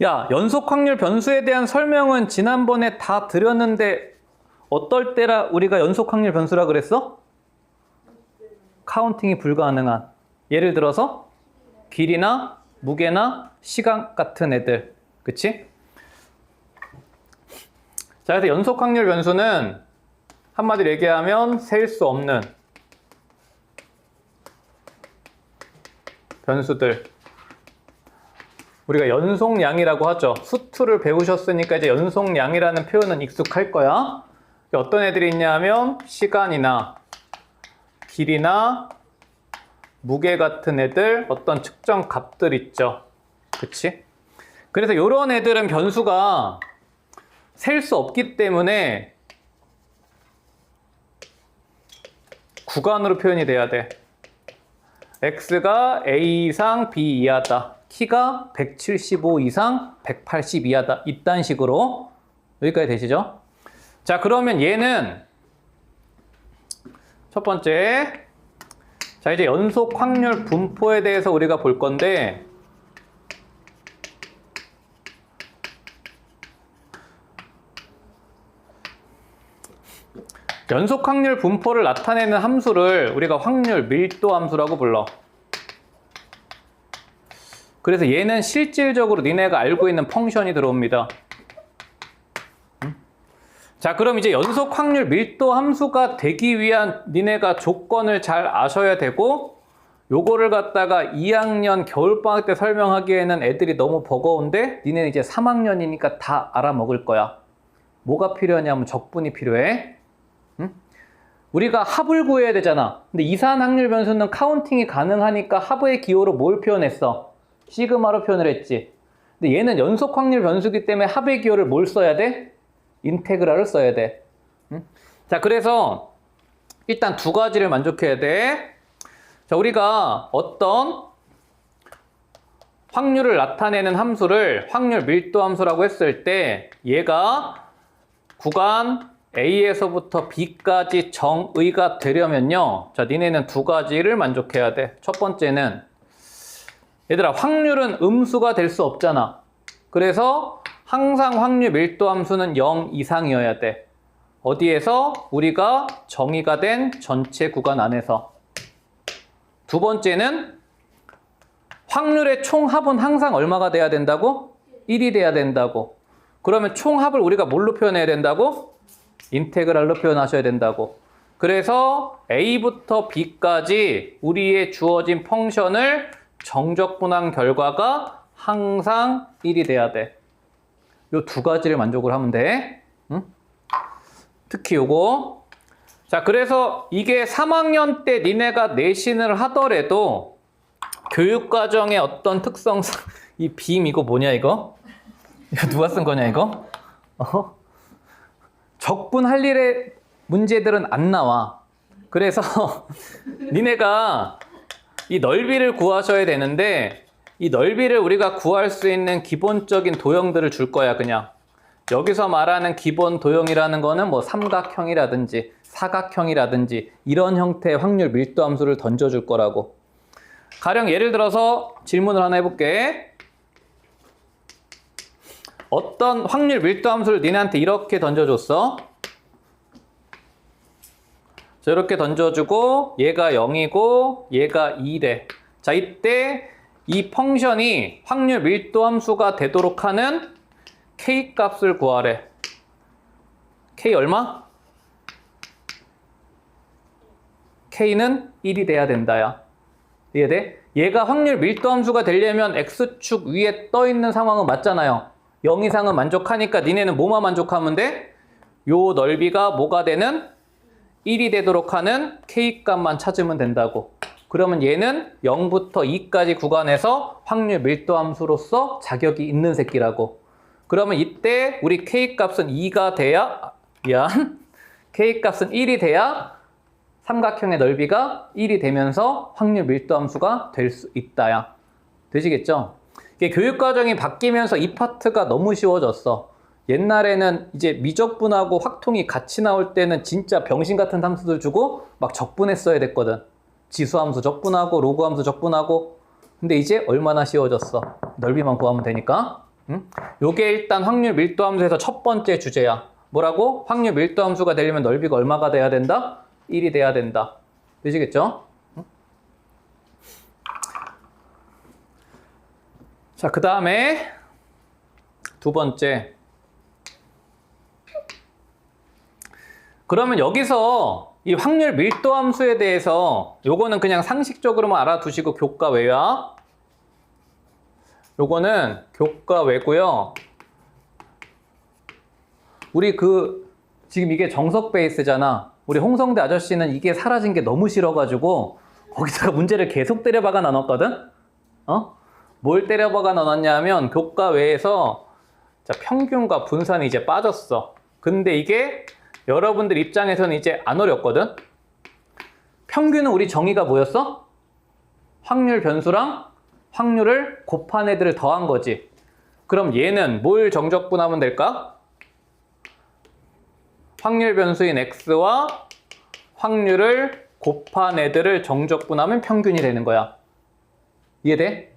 야, 연속 확률 변수에 대한 설명은 지난번에 다 드렸는데 어떨 때라 우리가 연속 확률 변수라 그랬어? 카운팅이 불가능한. 예를 들어서 길이나 무게나 시간 같은 애들. 그치? 자, 그래서 연속 확률 변수는 한마디로 얘기하면 셀 수 없는 변수들. 우리가 연속량이라고 하죠. 수투를 배우셨으니까 이제 연속량이라는 표현은 익숙할 거야. 어떤 애들이 있냐 하면 시간이나 길이나 무게 같은 애들, 어떤 측정 값들 있죠. 그치? 그래서 이런 애들은 변수가 셀 수 없기 때문에 구간으로 표현이 돼야 돼. x가 a 이상 b 이하다. 키가 175 이상 180 이하다. 이딴 식으로. 여기까지 되시죠? 자, 그러면 얘는 첫 번째, 자, 이제 연속 확률 분포에 대해서 우리가 볼 건데, 연속 확률 분포를 나타내는 함수를 우리가 확률 밀도 함수라고 불러. 그래서 얘는 실질적으로 니네가 알고 있는 펑션이 들어옵니다. 자, 그럼 이제 연속 확률 밀도 함수가 되기 위한 니네가 조건을 잘 아셔야 되고, 요거를 갖다가 2학년 겨울방학 때 설명하기에는 애들이 너무 버거운데 니네는 이제 3학년이니까 다 알아먹을 거야. 뭐가 필요하냐면 적분이 필요해. 우리가 합을 구해야 되잖아. 근데 이산 확률 변수는 카운팅이 가능하니까 합의 기호로 뭘 표현했어? 시그마로 표현을 했지. 근데 얘는 연속 확률 변수기 때문에 합의 기호를 뭘 써야 돼? 인테그랄을 써야 돼. 자, 그래서 일단 두 가지를 만족해야 돼. 자, 우리가 어떤 확률을 나타내는 함수를 확률 밀도 함수라고 했을 때 얘가 구간 A에서부터 B까지 정의가 되려면요. 자, 니네는 두 가지를 만족해야 돼. 첫 번째는 얘들아, 확률은 음수가 될 수 없잖아. 그래서 항상 확률 밀도 함수는 0 이상이어야 돼. 어디에서? 우리가 정의가 된 전체 구간 안에서. 두 번째는 확률의 총합은 항상 얼마가 돼야 된다고? 1이 돼야 된다고. 그러면 총합을 우리가 뭘로 표현해야 된다고? 인테그랄로 표현하셔야 된다고. 그래서 A부터 B까지 우리의 주어진 펑션을 정적분한 결과가 항상 1이 돼야 돼. 요 두 가지를 만족을 하면 돼. 응? 특히 요거. 자, 그래서 이게 3학년 때 니네가 내신을 하더라도 교육과정의 어떤 특성상 이 빔 이거 뭐냐 이거? 이거 누가 쓴 거냐 이거? 적분할 일의 문제들은 안 나와. 그래서 니네가 이 넓이를 구하셔야 되는데 이 넓이를 우리가 구할 수 있는 기본적인 도형들을 줄 거야. 그냥 여기서 말하는 기본 도형이라는 거는 뭐 삼각형이라든지 사각형이라든지 이런 형태의 확률 밀도 함수를 던져줄 거라고. 가령 예를 들어서 질문을 하나 해볼게. 어떤 확률 밀도 함수를 니네한테 이렇게 던져줬어. 자, 이렇게 던져주고 얘가 0이고 얘가 2래. 자, 이때 이 펑션이 확률 밀도 함수가 되도록 하는 K 값을 구하래. K 얼마? K는 1이 돼야 된다야. 이해돼? 얘가 확률 밀도 함수가 되려면 X축 위에 떠 있는 상황은 맞잖아요. 0 이상은 만족하니까 니네는 뭐만 만족하면 돼? 요 넓이가 뭐가 되는? 1이 되도록 하는 K값만 찾으면 된다고. 그러면 얘는 0부터 2까지 구간에서 확률 밀도 함수로서 자격이 있는 새끼라고. 그러면 이때 우리 K값은 2가 돼야, K값은 1이 돼야 삼각형의 넓이가 1이 되면서 확률 밀도 함수가 될 수 있다야. 되시겠죠? 이게 교육과정이 바뀌면서 이 파트가 너무 쉬워졌어. 옛날에는 이제 미적분하고 확통이 같이 나올 때는 진짜 병신 같은 함수들 주고 막 적분했어야 됐거든. 지수함수 적분하고 로그함수 적분하고. 근데 이제 얼마나 쉬워졌어. 넓이만 구하면 되니까. 요게 일단 확률 밀도 함수에서 첫 번째 주제야. 뭐라고? 확률 밀도 함수가 되려면 넓이가 얼마가 돼야 된다? 1이 돼야 된다. 되시겠죠? 자, 그 다음에 두 번째. 그러면 여기서 이 확률 밀도 함수에 대해서 요거는 그냥 상식적으로만 알아두시고 교과 외야. 요거는 교과 외고요. 우리 지금 이게 정석 베이스잖아. 우리 홍성대 아저씨는 이게 사라진 게 너무 싫어가지고 거기다가 문제를 계속 때려박아 넣었거든? 뭘 때려박아 넣었냐면 교과 외에서 자, 평균과 분산이 이제 빠졌어. 근데 이게 여러분들 입장에서는 이제 안 어렵거든? 평균은 우리 정의가 뭐였어? 확률 변수랑 확률을 곱한 애들을 더한 거지. 그럼 얘는 뭘 정적분하면 될까? 확률 변수인 x와 확률을 곱한 애들을 정적분하면 평균이 되는 거야. 이해돼?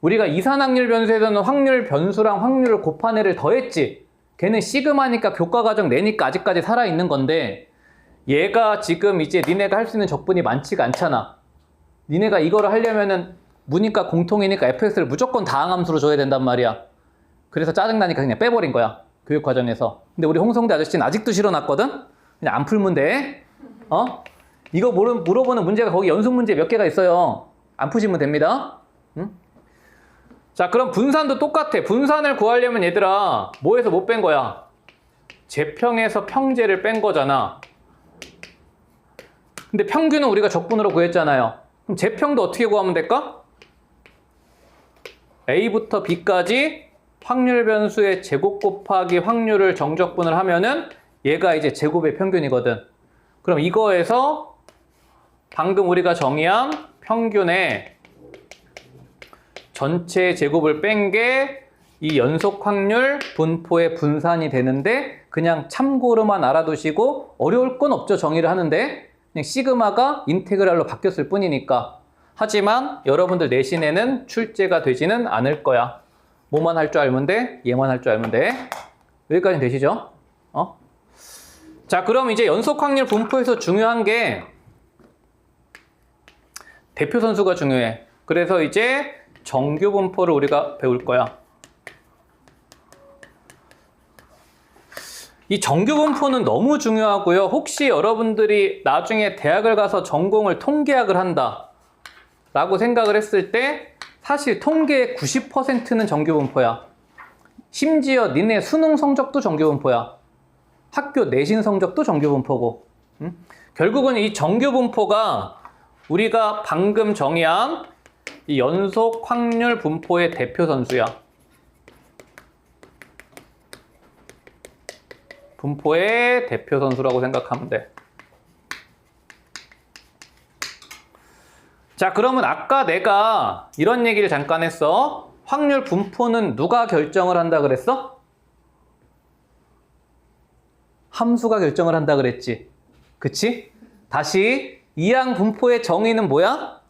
우리가 이산확률 변수에서는 확률 변수랑 확률을 곱한 애를 더했지. 걔는 시그마니까 교과과정 내니까 아직까지 살아있는 건데 얘가 지금 이제 니네가 할 수 있는 적분이 많지가 않잖아. 니네가 이거를 하려면은 무니까 공통이니까 fx를 무조건 다항함수로 줘야 된단 말이야. 그래서 짜증나니까 그냥 빼버린 거야. 교육과정에서. 근데 우리 홍성대 아저씨는 아직도 실어놨거든? 그냥 안 풀면 돼. 이거 물어보는 문제가 거기 연속 문제 몇 개가 있어요. 안 푸시면 됩니다. 응? 자, 그럼 분산도 똑같아. 분산을 구하려면 얘들아 뭐에서 못 뺀 거야? 제평에서 평제를 뺀 거잖아. 근데 평균은 우리가 적분으로 구했잖아요. 그럼 제평도 어떻게 구하면 될까? A부터 B까지 확률 변수의 제곱 곱하기 확률을 정적분을 하면은 얘가 이제 제곱의 평균이거든. 그럼 이거에서 방금 우리가 정의한 평균의 전체 제곱을 뺀 게 이 연속 확률 분포의 분산이 되는데 그냥 참고로만 알아두시고 어려울 건 없죠. 정의를 하는데 그냥 시그마가 인테그랄로 바뀌었을 뿐이니까. 하지만 여러분들 내신에는 출제가 되지는 않을 거야. 뭐만 할 줄 알면 돼? 얘만 할 줄 알면 돼. 여기까지는 되시죠? 자, 그럼 이제 연속 확률 분포에서 중요한 게 대표 선수가 중요해. 그래서 이제 정규 분포를 우리가 배울 거야. 이 정규 분포는 너무 중요하고요. 혹시 여러분들이 나중에 대학을 가서 전공을 통계학을 한다 라고 생각을 했을 때 사실 통계의 90%는 정규 분포야. 심지어 니네 수능 성적도 정규 분포야. 학교 내신 성적도 정규 분포고. 결국은 이 정규 분포가 우리가 방금 정의한 이 연속 확률 분포의 대표 선수야. 분포의 대표 선수라고 생각하면 돼. 자, 그러면 아까 내가 이런 얘기를 잠깐 했어. 확률 분포는 누가 결정을 한다 그랬어? 함수가 결정을 한다 그랬지. 그치? 다시 이항 분포의 정의는 뭐야?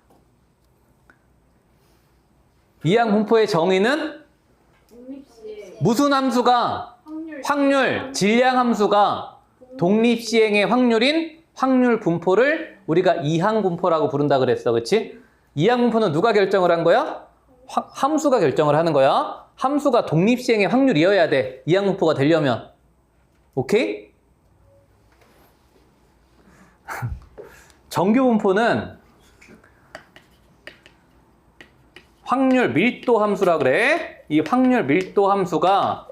이항 분포의 정의는 무슨 함수가? 확률, 질량 함수가 독립시행의 확률인 확률 분포를 우리가 이항 분포라고 부른다 그랬어. 그치? 이항 분포는 누가 결정을 한 거야? 함수가 결정을 하는 거야. 함수가 독립시행의 확률이어야 돼. 이항 분포가 되려면. 오케이? 정규 분포는 확률 밀도 함수라 그래. 이 확률 밀도 함수가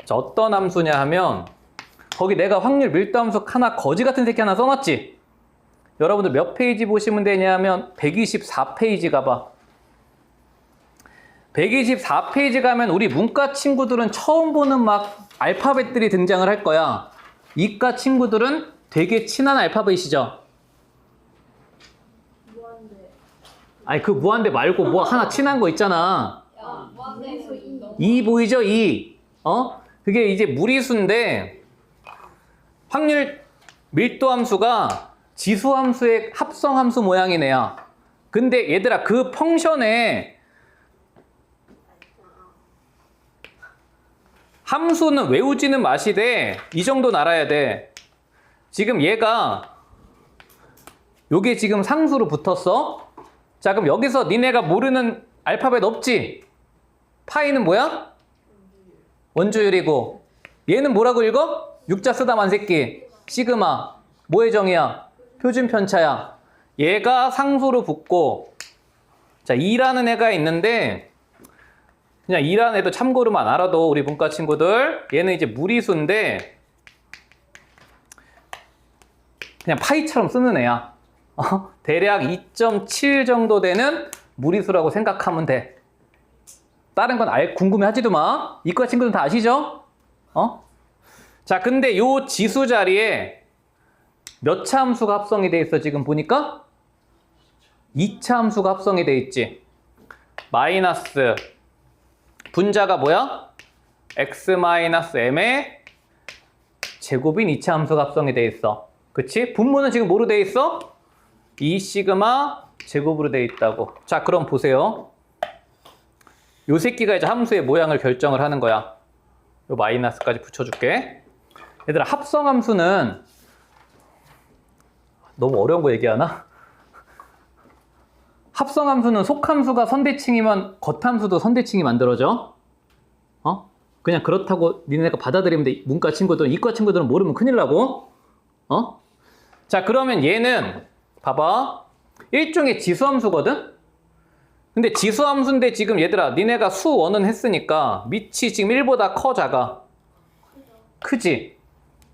자, 어떤 함수냐 하면 거기 내가 확률 밀도 함수 하나 거지 같은 새끼 하나 써놨지? 여러분들 몇 페이지 보시면 되냐면 124페이지 가봐. 124페이지 가면 우리 문과 친구들은 처음 보는 막 알파벳들이 등장을 할 거야. 이과 친구들은 되게 친한 알파벳이죠. 무한대. 아니 그 무한대 말고 뭐 하나 친한 거 있잖아. 야, 무한대에서 2 보이죠? 2. 그게 이제 무리수인데 확률 밀도 함수가 지수 함수의 합성 함수 모양이네요. 근데 얘들아 그 펑션에 함수는 외우지는 마시되 이 정도는 알아야 돼. 지금 얘가 요게 지금 상수로 붙었어. 자, 그럼 여기서 니네가 모르는 알파벳 없지? 파이는 뭐야? 원주율이고 얘는 뭐라고 읽어? 육자 쓰다 만새끼 시그마 뭐의 정의야? 표준 편차야. 얘가 상수로 붙고 자 2라는 애가 있는데 그냥 2라는 애도 참고로만 알아도 우리 문과 친구들 얘는 이제 무리수인데 그냥 파이처럼 쓰는 애야. 대략 2.7 정도 되는 무리수라고 생각하면 돼. 다른 건 궁금해하지도 마. 이과 친구들은 다 아시죠? 자, 근데 요 지수 자리에 몇 차 함수가 합성이 돼 있어 지금 보니까? 2차 함수가 합성이 돼 있지. 마이너스 분자가 뭐야? x-m의 제곱인 2차 함수가 합성이 돼 있어. 그치? 분모는 지금 뭐로 돼 있어? 2 시그마 제곱으로 돼 있다고. 자, 그럼 보세요. 요 새끼가 이제 함수의 모양을 결정을 하는 거야. 요 마이너스까지 붙여줄게. 얘들아, 합성함수는 너무 어려운 거 얘기하나? 합성함수는 속함수가 선대칭이면 겉함수도 선대칭이 만들어져. 그냥 그렇다고 니네가 받아들이면 돼. 문과 친구들은, 이과 친구들은 모르면 큰일 나고. 자, 그러면 얘는 봐봐. 일종의 지수함수거든? 근데 지수함수인데 지금 얘들아 니네가 수원은 했으니까 밑이 지금 1보다 커 작아? 크지?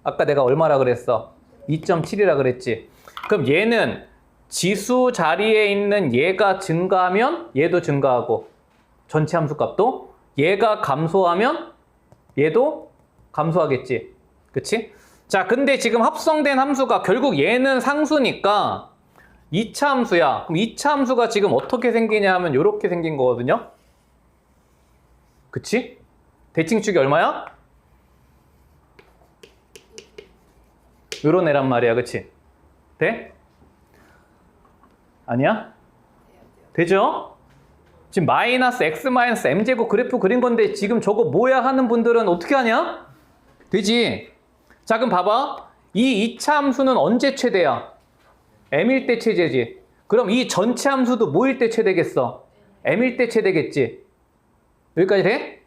아까 내가 얼마라 그랬어? 2.7이라 그랬지? 그럼 얘는 지수 자리에 있는 얘가 증가하면 얘도 증가하고 전체 함수 값도 얘가 감소하면 얘도 감소하겠지? 그치? 자, 근데 지금 합성된 함수가 결국 얘는 상수니까 2차 함수야. 그럼 2차 함수가 지금 어떻게 생기냐 하면 이렇게 생긴 거거든요. 그치? 대칭축이 얼마야? 요런 애란 말이야. 그치? 돼? 아니야? 되죠? 지금 마이너스 x 마이너스 m제곱 그래프 그린 건데 지금 저거 뭐야 하는 분들은 어떻게 하냐? 되지? 자, 그럼 봐봐. 이 2차 함수는 언제 최대야? m일 때 최대지. 그럼 이 전체 함수도 뭐일 때 최대겠어? m일 때 최대겠지. 여기까지 돼?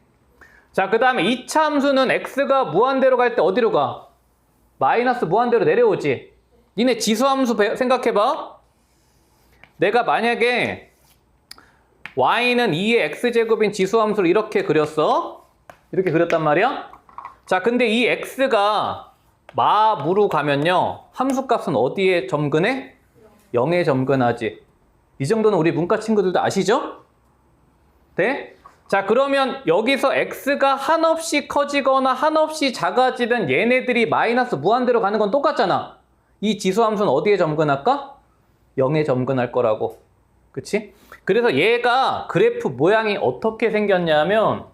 자, 그 다음에 2차 함수는 x가 무한대로 갈 때 어디로 가? 마이너스 무한대로 내려오지. 니네 지수함수 생각해봐. 내가 만약에 y는 2의 x제곱인 지수함수를 이렇게 그렸어. 이렇게 그렸단 말이야. 자, 근데 이 x가 마무로 가면요 함수값은 어디에 점근해? 0에 점근하지. 이 정도는 우리 문과 친구들도 아시죠? 네? 자, 그러면 여기서 x가 한없이 커지거나 한없이 작아지든 얘네들이 마이너스 무한대로 가는 건 똑같잖아. 이 지수함수는 어디에 점근할까? 0에 점근할 거라고. 그치? 그래서 얘가 그래프 모양이 어떻게 생겼냐면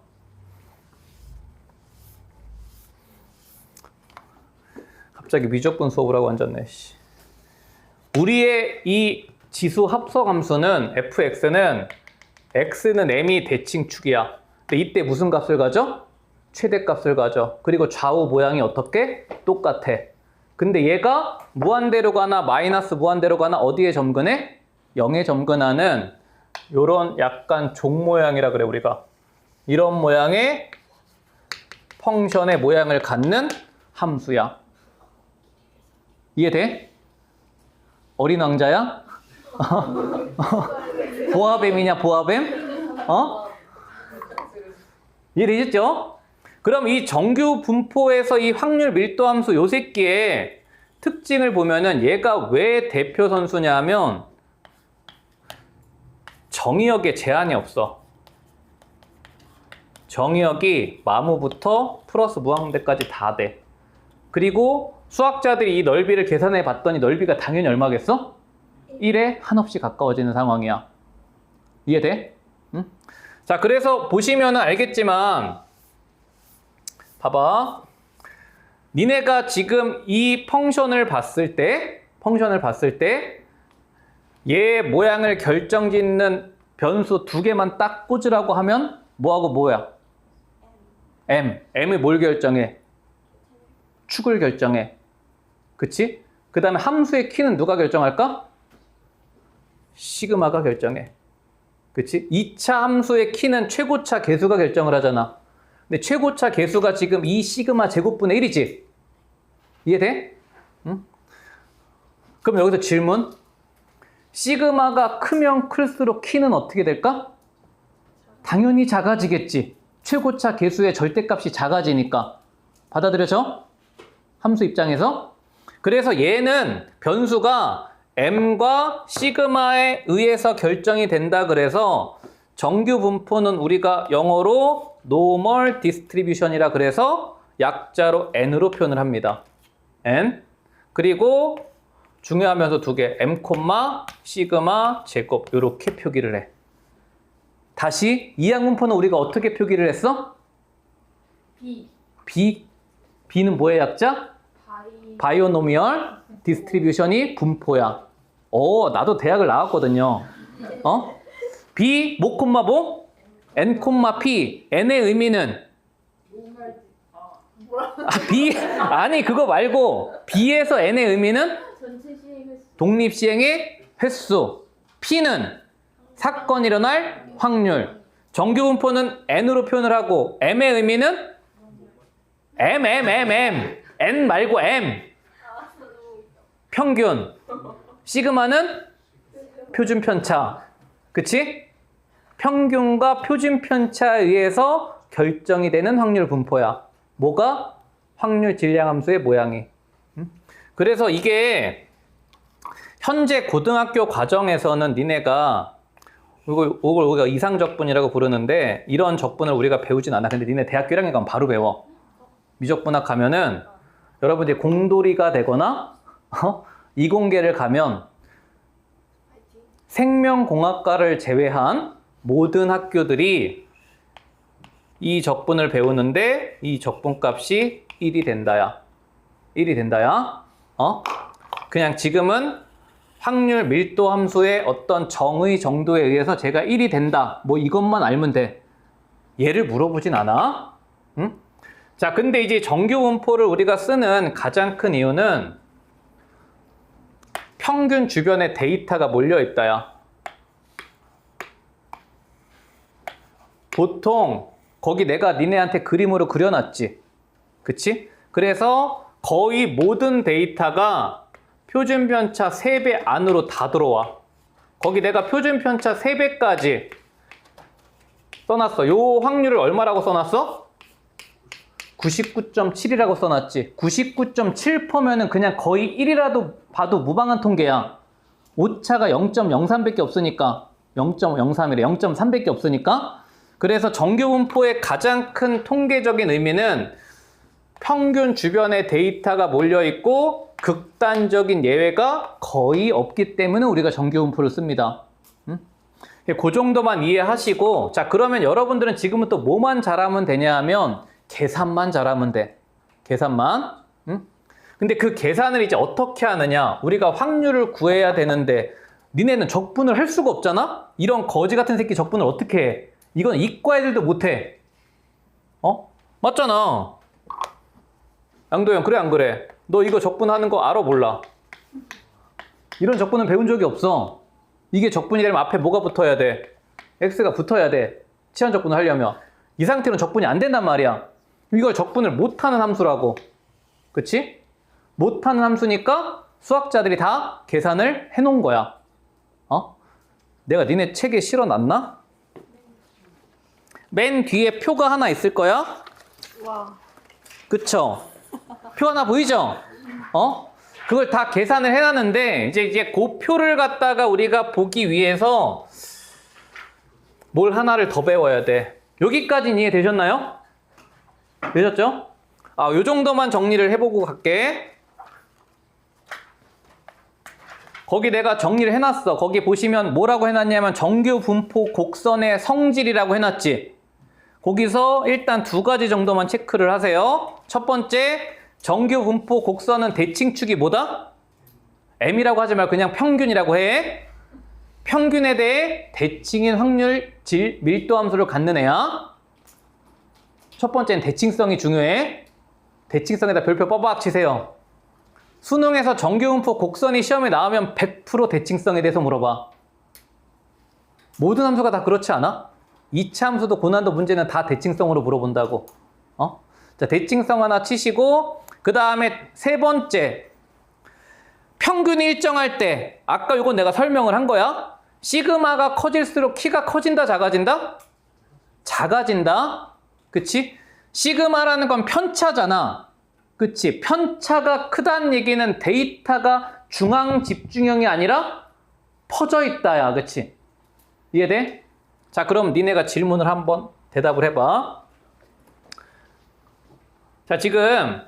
갑자기 미적분 수업을 하고 앉았네. 우리의 이 지수 합성함수는 fx는 x는 m이 대칭축이야. 근데 이때 무슨 값을 가져? 최대값을 가져. 그리고 좌우 모양이 어떻게? 똑같아. 근데 얘가 무한대로 가나 마이너스 무한대로 가나 어디에 점근해? 0에 점근하는 요런 약간 종 모양이라 그래 우리가. 이런 모양의 펑션의 모양을 갖는 함수야. 이해돼? 어린 왕자야? 보아뱀이냐 보아뱀? 이해되셨죠? 그럼 이 정규 분포에서 이 확률 밀도 함수 요 새끼의 특징을 보면은 얘가 왜 대표 선수냐 하면 정의역에 제한이 없어. 정의역이 마무부터 플러스 무한대까지 다 돼. 그리고 수학자들이 이 넓이를 계산해 봤더니 넓이가 당연히 얼마겠어? 1에 한없이 가까워지는 상황이야. 이해돼? 응? 자, 그래서 보시면 알겠지만 봐봐. 니네가 지금 이 펑션을 봤을 때 얘 모양을 결정짓는 변수 두 개만 딱 꽂으라고 하면 뭐하고 뭐야? M을 뭘 결정해? 축을 결정해. 그치? 그 다음에 함수의 키는 누가 결정할까? 시그마가 결정해. 그치? 2차 함수의 키는 최고차 계수가 결정을 하잖아. 근데 최고차 계수가 지금 2 시그마 제곱분의 1이지? 이해돼? 응? 그럼 여기서 질문. 시그마가 크면 클수록 키는 어떻게 될까? 당연히 작아지겠지. 최고차 계수의 절대값이 작아지니까. 받아들여져? 함수 입장에서. 그래서 얘는 변수가 m과 시그마에 의해서 결정이 된다 그래서 정규 분포는 우리가 영어로 normal distribution이라 그래서 약자로 n으로 표현을 합니다. n. 그리고 중요하면서 두 개, m, 시그마 제곱 이렇게 표기를 해. 다시 이항분포는 우리가 어떻게 표기를 했어? B는 뭐의 약자? 바이오노미얼 디스트리뷰션이 분포야. 나도 대학을 나왔거든요. B, 뭐, N, P. N의 의미는? B, 아니, 그거 말고, B에서 N의 의미는? 독립시행의 횟수. P는 사건 일어날 확률. 정규 분포는 N으로 표현을 하고, M의 의미는? M. N 말고 M. 평균. 시그마는 표준 편차. 그치? 평균과 표준 편차에 의해서 결정이 되는 확률 분포야. 뭐가? 확률 질량 함수의 모양이. 그래서 이게 현재 고등학교 과정에서는 니네가 이걸 우리가 이상적분이라고 부르는데 이런 적분을 우리가 배우진 않아. 근데 니네 대학교 1학년 가면 바로 배워. 미적분학 가면은 여러분들이 공돌이가 되거나 이공계를 가면 생명공학과를 제외한 모든 학교들이 이 적분을 배우는데 이 적분값이 1이 된다야. 1이 된다야. 그냥 지금은 확률 밀도 함수의 어떤 정의 정도에 의해서 제가 1이 된다. 뭐 이것만 알면 돼. 얘를 물어보진 않아. 응? 자, 근데 이제 정규 분포를 우리가 쓰는 가장 큰 이유는 평균 주변에 데이터가 몰려있다야. 보통 거기 내가 니네한테 그림으로 그려놨지. 그치? 그래서 거의 모든 데이터가 표준 편차 3배 안으로 다 들어와. 거기 내가 표준 편차 3배까지 써놨어. 요 확률을 얼마라고 써놨어? 99.7이라고 써놨지. 99.7%면은 그냥 거의 1이라도 봐도 무방한 통계야. 오차가 0.03밖에 없으니까. 0.03이래. 0.3밖에 없으니까. 그래서 정규 분포의 가장 큰 통계적인 의미는 평균 주변에 데이터가 몰려있고 극단적인 예외가 거의 없기 때문에 우리가 정규 분포를 씁니다. 그 정도만 이해하시고, 자, 그러면 여러분들은 지금부터 뭐만 잘하면 되냐 하면 계산만 잘하면 돼. 계산만. 근데 그 계산을 이제 어떻게 하느냐? 우리가 확률을 구해야 되는데 니네는 적분을 할 수가 없잖아? 이런 거지 같은 새끼 적분을 어떻게 해? 이건 이과 애들도 못해. 맞잖아. 양도형, 그래 안 그래? 너 이거 적분하는 거 알아 몰라? 이런 적분은 배운 적이 없어. 이게 적분이 되려면 앞에 뭐가 붙어야 돼? x가 붙어야 돼. 치환 적분을 하려면. 이 상태로는 적분이 안 된단 말이야. 이걸 적분을 못하는 함수라고. 그치? 못하는 함수니까 수학자들이 다 계산을 해놓은 거야. 내가 니네 책에 실어놨나? 맨 뒤에 표가 하나 있을 거야? 와. 그쵸? 표 하나 보이죠? 그걸 다 계산을 해놨는데 이제 그 표를 갖다가 우리가 보기 위해서 뭘 하나를 더 배워야 돼. 여기까지는 이해되셨나요? 되셨죠? 요 정도만 정리를 해보고 갈게. 거기 내가 정리를 해놨어. 거기 보시면 뭐라고 해놨냐면 정규 분포 곡선의 성질이라고 해놨지. 거기서 일단 2가지 정도만 체크를 하세요. 첫 번째, 정규 분포 곡선은 대칭축이 뭐다? M이라고 하지 말고 그냥 평균이라고 해. 평균에 대해 대칭인 확률 밀도 함수를 갖는 애야. 첫 번째는 대칭성이 중요해. 대칭성에다 별표 뻐박 치세요. 수능에서 정규분포 곡선이 시험에 나오면 100% 대칭성에 대해서 물어봐. 모든 함수가 다 그렇지 않아? 2차 함수도 고난도 문제는 다 대칭성으로 물어본다고. 자, 대칭성 하나 치시고, 그 다음에 세 번째. 평균이 일정할 때, 아까 이건 내가 설명을 한 거야. 시그마가 커질수록 키가 커진다, 작아진다? 작아진다. 그치? 시그마라는 건 편차잖아. 그치? 편차가 크다는 얘기는 데이터가 중앙 집중형이 아니라 퍼져 있다야. 그치? 이해돼? 자, 그럼 니네가 질문을 한번 대답을 해봐. 자, 지금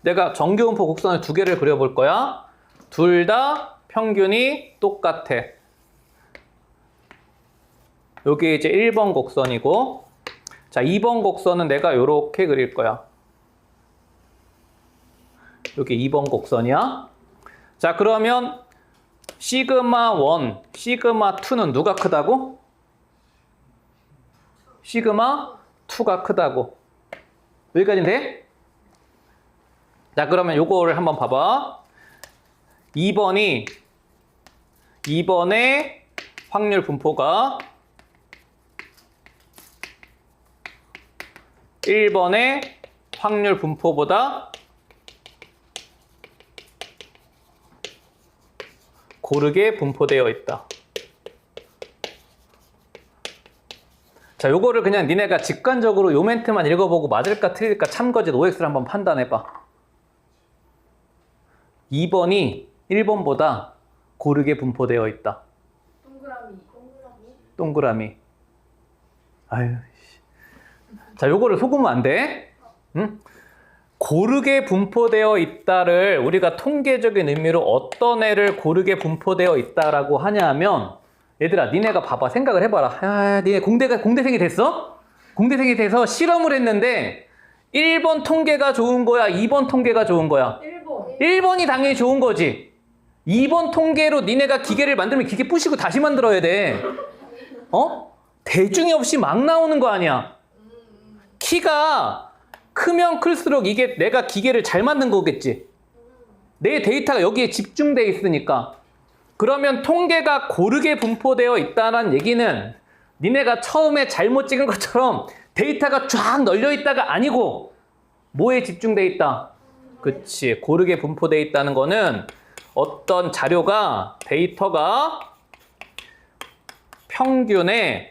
내가 정규분포 곡선을 두 개를 그려볼 거야. 둘 다 평균이 똑같아. 여기 이제 1번 곡선이고, 자, 2번 곡선은 내가 이렇게 그릴 거야. 여기 2번 곡선이야. 자, 그러면 시그마 1, 시그마 2는 누가 크다고? 시그마 2가 크다고. 여기까지는 돼? 자, 그러면 요거를 한번 봐봐. 2번에 확률 분포가 1번의 확률 분포보다 고르게 분포되어 있다. 자, 요거를 그냥 니네가 직관적으로 요 멘트만 읽어보고 맞을까 틀릴까 참거짓 OX를 한번 판단해봐. 2번이 1번보다 고르게 분포되어 있다. 동그라미. 아유. 자, 요거를 속으면 안 돼. 응? 고르게 분포되어 있다를 우리가 통계적인 의미로 어떤 애를 고르게 분포되어 있다라고 하냐면, 얘들아, 니네가 봐봐. 생각을 해봐라. 니네 공대생이 됐어? 공대생이 돼서 실험을 했는데 1번 통계가 좋은 거야? 2번 통계가 좋은 거야? 1번이 당연히 좋은 거지. 2번 통계로 니네가 기계를 만들면 기계 부시고 다시 만들어야 돼. 대중이 없이 막 나오는 거 아니야. 키가 크면 클수록 이게 내가 기계를 잘 만든 거겠지. 내 데이터가 여기에 집중돼 있으니까. 그러면 통계가 고르게 분포되어 있다는 얘기는 니네가 처음에 잘못 찍은 것처럼 데이터가 쫙 널려 있다가 아니고 뭐에 집중돼 있다? 그치. 고르게 분포되어 있다는 거는 어떤 자료가, 데이터가 평균에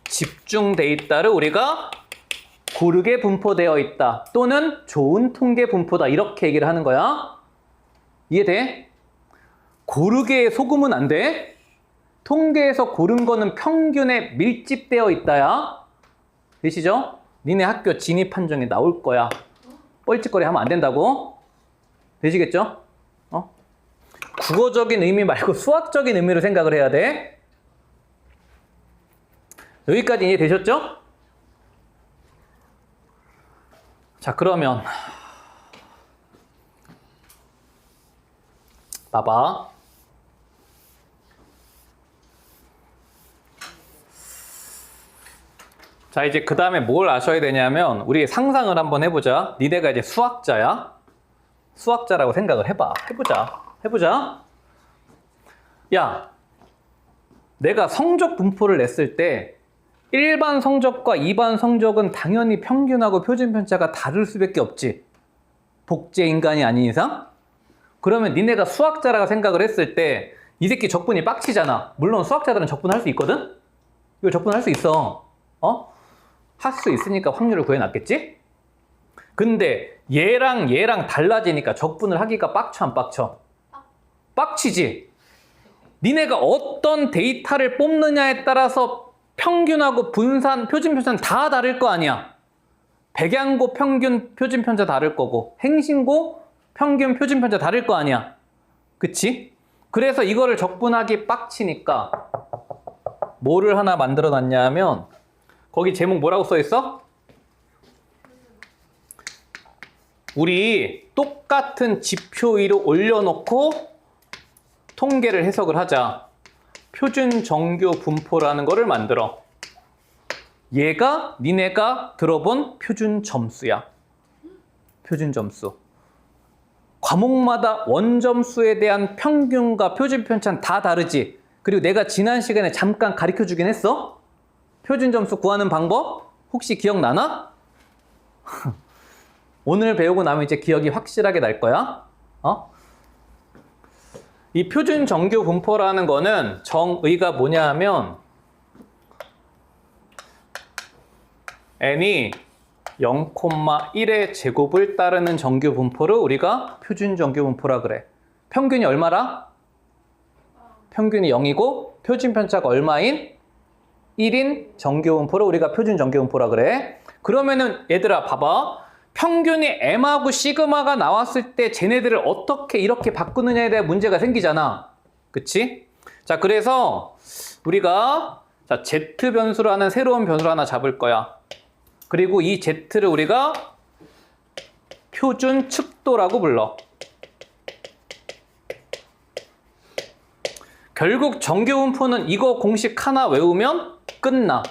집중돼 있다를 우리가 고르게 분포되어 있다. 또는 좋은 통계 분포다. 이렇게 얘기를 하는 거야. 이해돼? 고르게 속으면 안 돼. 통계에서 고른 거는 평균에 밀집되어 있다야. 되시죠? 니네 학교 진입 판정에 나올 거야. 뻘짓거리 하면 안 된다고. 되시겠죠? 국어적인 의미 말고 수학적인 의미로 생각을 해야 돼. 여기까지 이해되셨죠? 자, 그러면 봐봐. 자, 이제 그 다음에 뭘 아셔야 되냐면, 우리 상상을 한번 해보자. 니네가 이제 수학자야? 수학자라고 생각을 해봐. 해보자. 야, 내가 성적 분포를 냈을 때 일반 성적과 이반 성적은 당연히 평균하고 표준 편차가 다를 수밖에 없지. 복제 인간이 아닌 이상? 그러면 니네가 수학자라고 생각을 했을 때 이 새끼 적분이 빡치잖아. 물론 수학자들은 적분할 수 있거든? 이거 적분할 수 있어. 할 수 있으니까 확률을 구해놨겠지? 근데 얘랑 달라지니까 적분을 하기가 빡쳐 안 빡쳐? 빡치지? 니네가 어떤 데이터를 뽑느냐에 따라서 평균하고 분산, 표준 편차는 다 다를 거 아니야. 백양고 평균 표준 편차 다를 거고 행신고 평균 표준 편차 다를 거 아니야. 그치? 그래서 이거를 적분하기 빡치니까 뭐를 하나 만들어 놨냐면, 거기 제목 뭐라고 써 있어? 우리 똑같은 지표 위로 올려놓고 통계를 해석을 하자. 표준 정규 분포라는 거를 만들어. 얘가 니네가 들어본 표준 점수야. 표준 점수. 과목마다 원점수에 대한 평균과 표준 편차는 다 다르지. 그리고 내가 지난 시간에 잠깐 가르쳐 주긴 했어. 표준 점수 구하는 방법 혹시 기억나나? 오늘 배우고 나면 이제 기억이 확실하게 날 거야. 이 표준 정규 분포라는 거는 정의가 뭐냐 하면 n이 0,1의 제곱을 따르는 정규 분포를 우리가 표준 정규 분포라 그래. 평균이 얼마라? 평균이 0이고 표준 편차가 얼마인? 1인 정규 분포를 우리가 표준 정규 분포라 그래. 그러면은 얘들아 봐봐. 평균이 m하고 시그마가 나왔을 때 쟤네들을 어떻게 이렇게 바꾸느냐에 대한 문제가 생기잖아. 그치? 자, 그래서 우리가 자, z 변수라는 새로운 변수를 하나 잡을 거야. 그리고 이 z를 우리가 표준 측도라고 불러. 결국 정규 분포는 이거 공식 하나 외우면 끝나.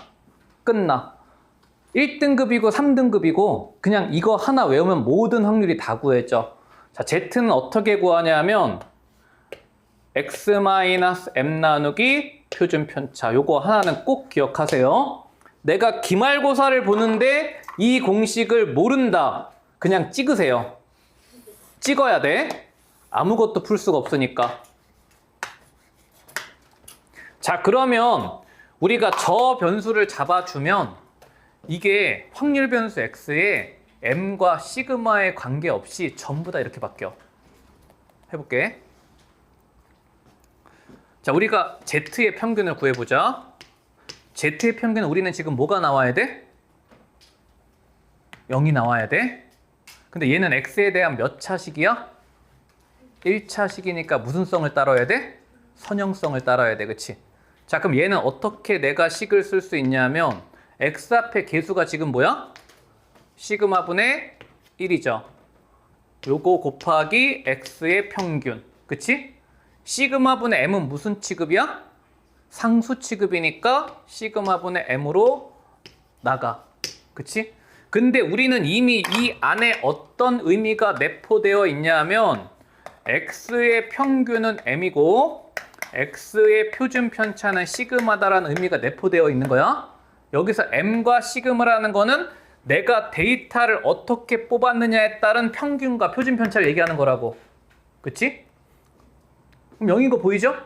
1등급이고 3등급이고 그냥 이거 하나 외우면 모든 확률이 다 구해져. 자, z는 어떻게 구하냐면 x-m 나누기 표준 편차. 요거 하나는 꼭 기억하세요. 내가 기말고사를 보는데 이 공식을 모른다. 그냥 찍으세요. 찍어야 돼. 아무것도 풀 수가 없으니까. 자, 그러면 우리가 저 변수를 잡아주면 이게 확률 변수 x에 m과 시그마에 관계없이 전부 다 이렇게 바뀌어. 해볼게. 자, 우리가 z의 평균을 구해보자. z의 평균은 우리는 지금 뭐가 나와야 돼? 0이 나와야 돼. 근데 얘는 x에 대한 몇 차식이야? 1차식이니까 무슨 성을 따라야 돼? 선형성을 따라야 돼. 그치? 자, 그럼 얘는 어떻게 내가 식을 쓸 수 있냐면 x 앞에 계수가 지금 뭐야? 시그마분의 1이죠. 요거 곱하기 x의 평균. 그치? 시그마분의 m은 무슨 취급이야? 상수 취급이니까 시그마분의 m으로 나가. 그치? 근데 우리는 이미 이 안에 어떤 의미가 내포되어 있냐면 x의 평균은 m이고 x의 표준 편차는 시그마다라는 의미가 내포되어 있는 거야. 여기서 m과 시그마라는 거는 내가 데이터를 어떻게 뽑았느냐에 따른 평균과 표준 편차를 얘기하는 거라고. 그치? 그럼 0인 거 보이죠?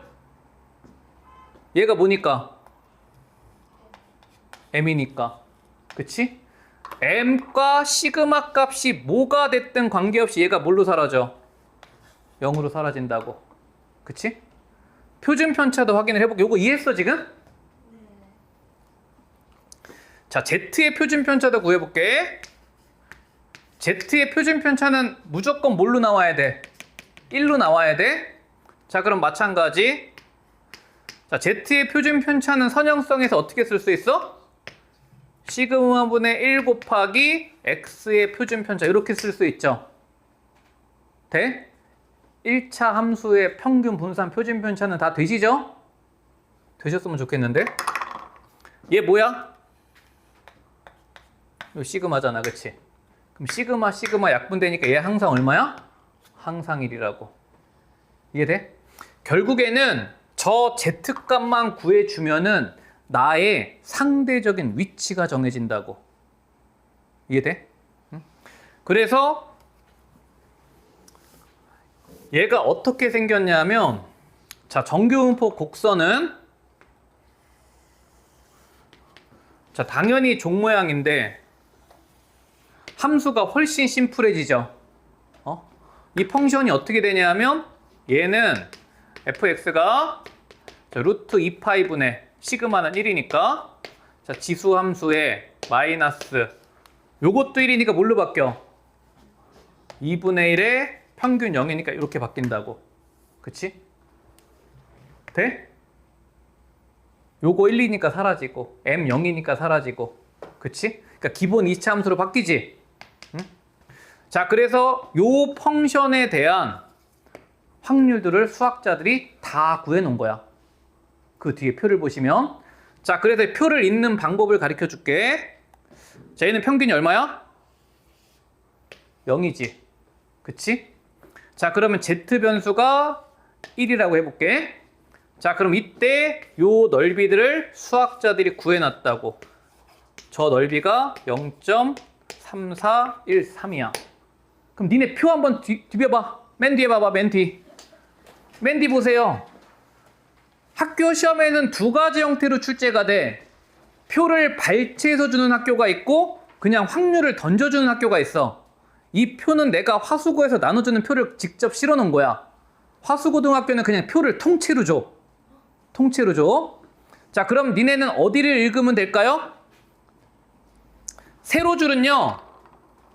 얘가 뭐니까? m이니까. 그치? m과 시그마 값이 뭐가 됐든 관계없이 얘가 뭘로 사라져? 0으로 사라진다고. 그치? 표준 편차도 확인을 해볼게. 요거 이해했어 지금? 자, z의 표준 편차도 구해볼게. z의 표준 편차는 무조건 뭘로 나와야 돼? 1로 나와야 돼. 자, 그럼 마찬가지. 자, z의 표준 편차는 선형성에서 어떻게 쓸 수 있어? 시그마분의 1 곱하기 x의 표준 편차 이렇게 쓸 수 있죠. 돼? 1차 함수의 평균 분산 표준 편차는 다 되시죠? 되셨으면 좋겠는데. 얘 뭐야? 요 시그마잖아, 그치? 그럼 시그마 약분되니까 얘 항상 얼마야? 항상 1이라고. 이해돼? 결국에는 저 z값만 구해주면은 나의 상대적인 위치가 정해진다고. 이해돼? 응? 그래서 얘가 어떻게 생겼냐면 자, 정규분포 곡선은 자, 당연히 종 모양인데 함수가 훨씬 심플해지죠. 이 펑션이 어떻게 되냐면 얘는 fx가 루트 2파이분의 시그마는 1이니까 자, 지수 함수에 마이너스 요것도 1이니까 뭘로 바뀌어? 2분의 1에 평균 0이니까 이렇게 바뀐다고. 그치? 돼? 요거 1이니까 사라지고 m 0이니까 사라지고. 그치? 그러니까 기본 2차 함수로 바뀌지? 응? 자, 그래서 요 펑션에 대한 확률들을 수학자들이 다 구해 놓은 거야. 그 뒤에 표를 보시면 자, 그래서 표를 잇는 방법을 가르쳐 줄게. 자, 얘는 평균이 얼마야? 0이지. 그치? 자, 그러면 Z 변수가 1이라고 해볼게. 자, 그럼 이때 요 넓이들을 수학자들이 구해놨다고. 저 넓이가 0.3413이야. 그럼 니네 표 한번 뒤벼봐. 맨 뒤에 봐봐, 맨 뒤. 맨 뒤 보세요. 학교 시험에는 두 가지 형태로 출제가 돼. 표를 발췌해서 주는 학교가 있고 그냥 확률을 던져주는 학교가 있어. 이 표는 내가 화수고에서 나눠주는 표를 직접 실어 놓은 거야. 화수고등학교는 그냥 표를 통째로 줘. 통째로 줘. 자, 그럼 니네는 어디를 읽으면 될까요? 세로줄은요,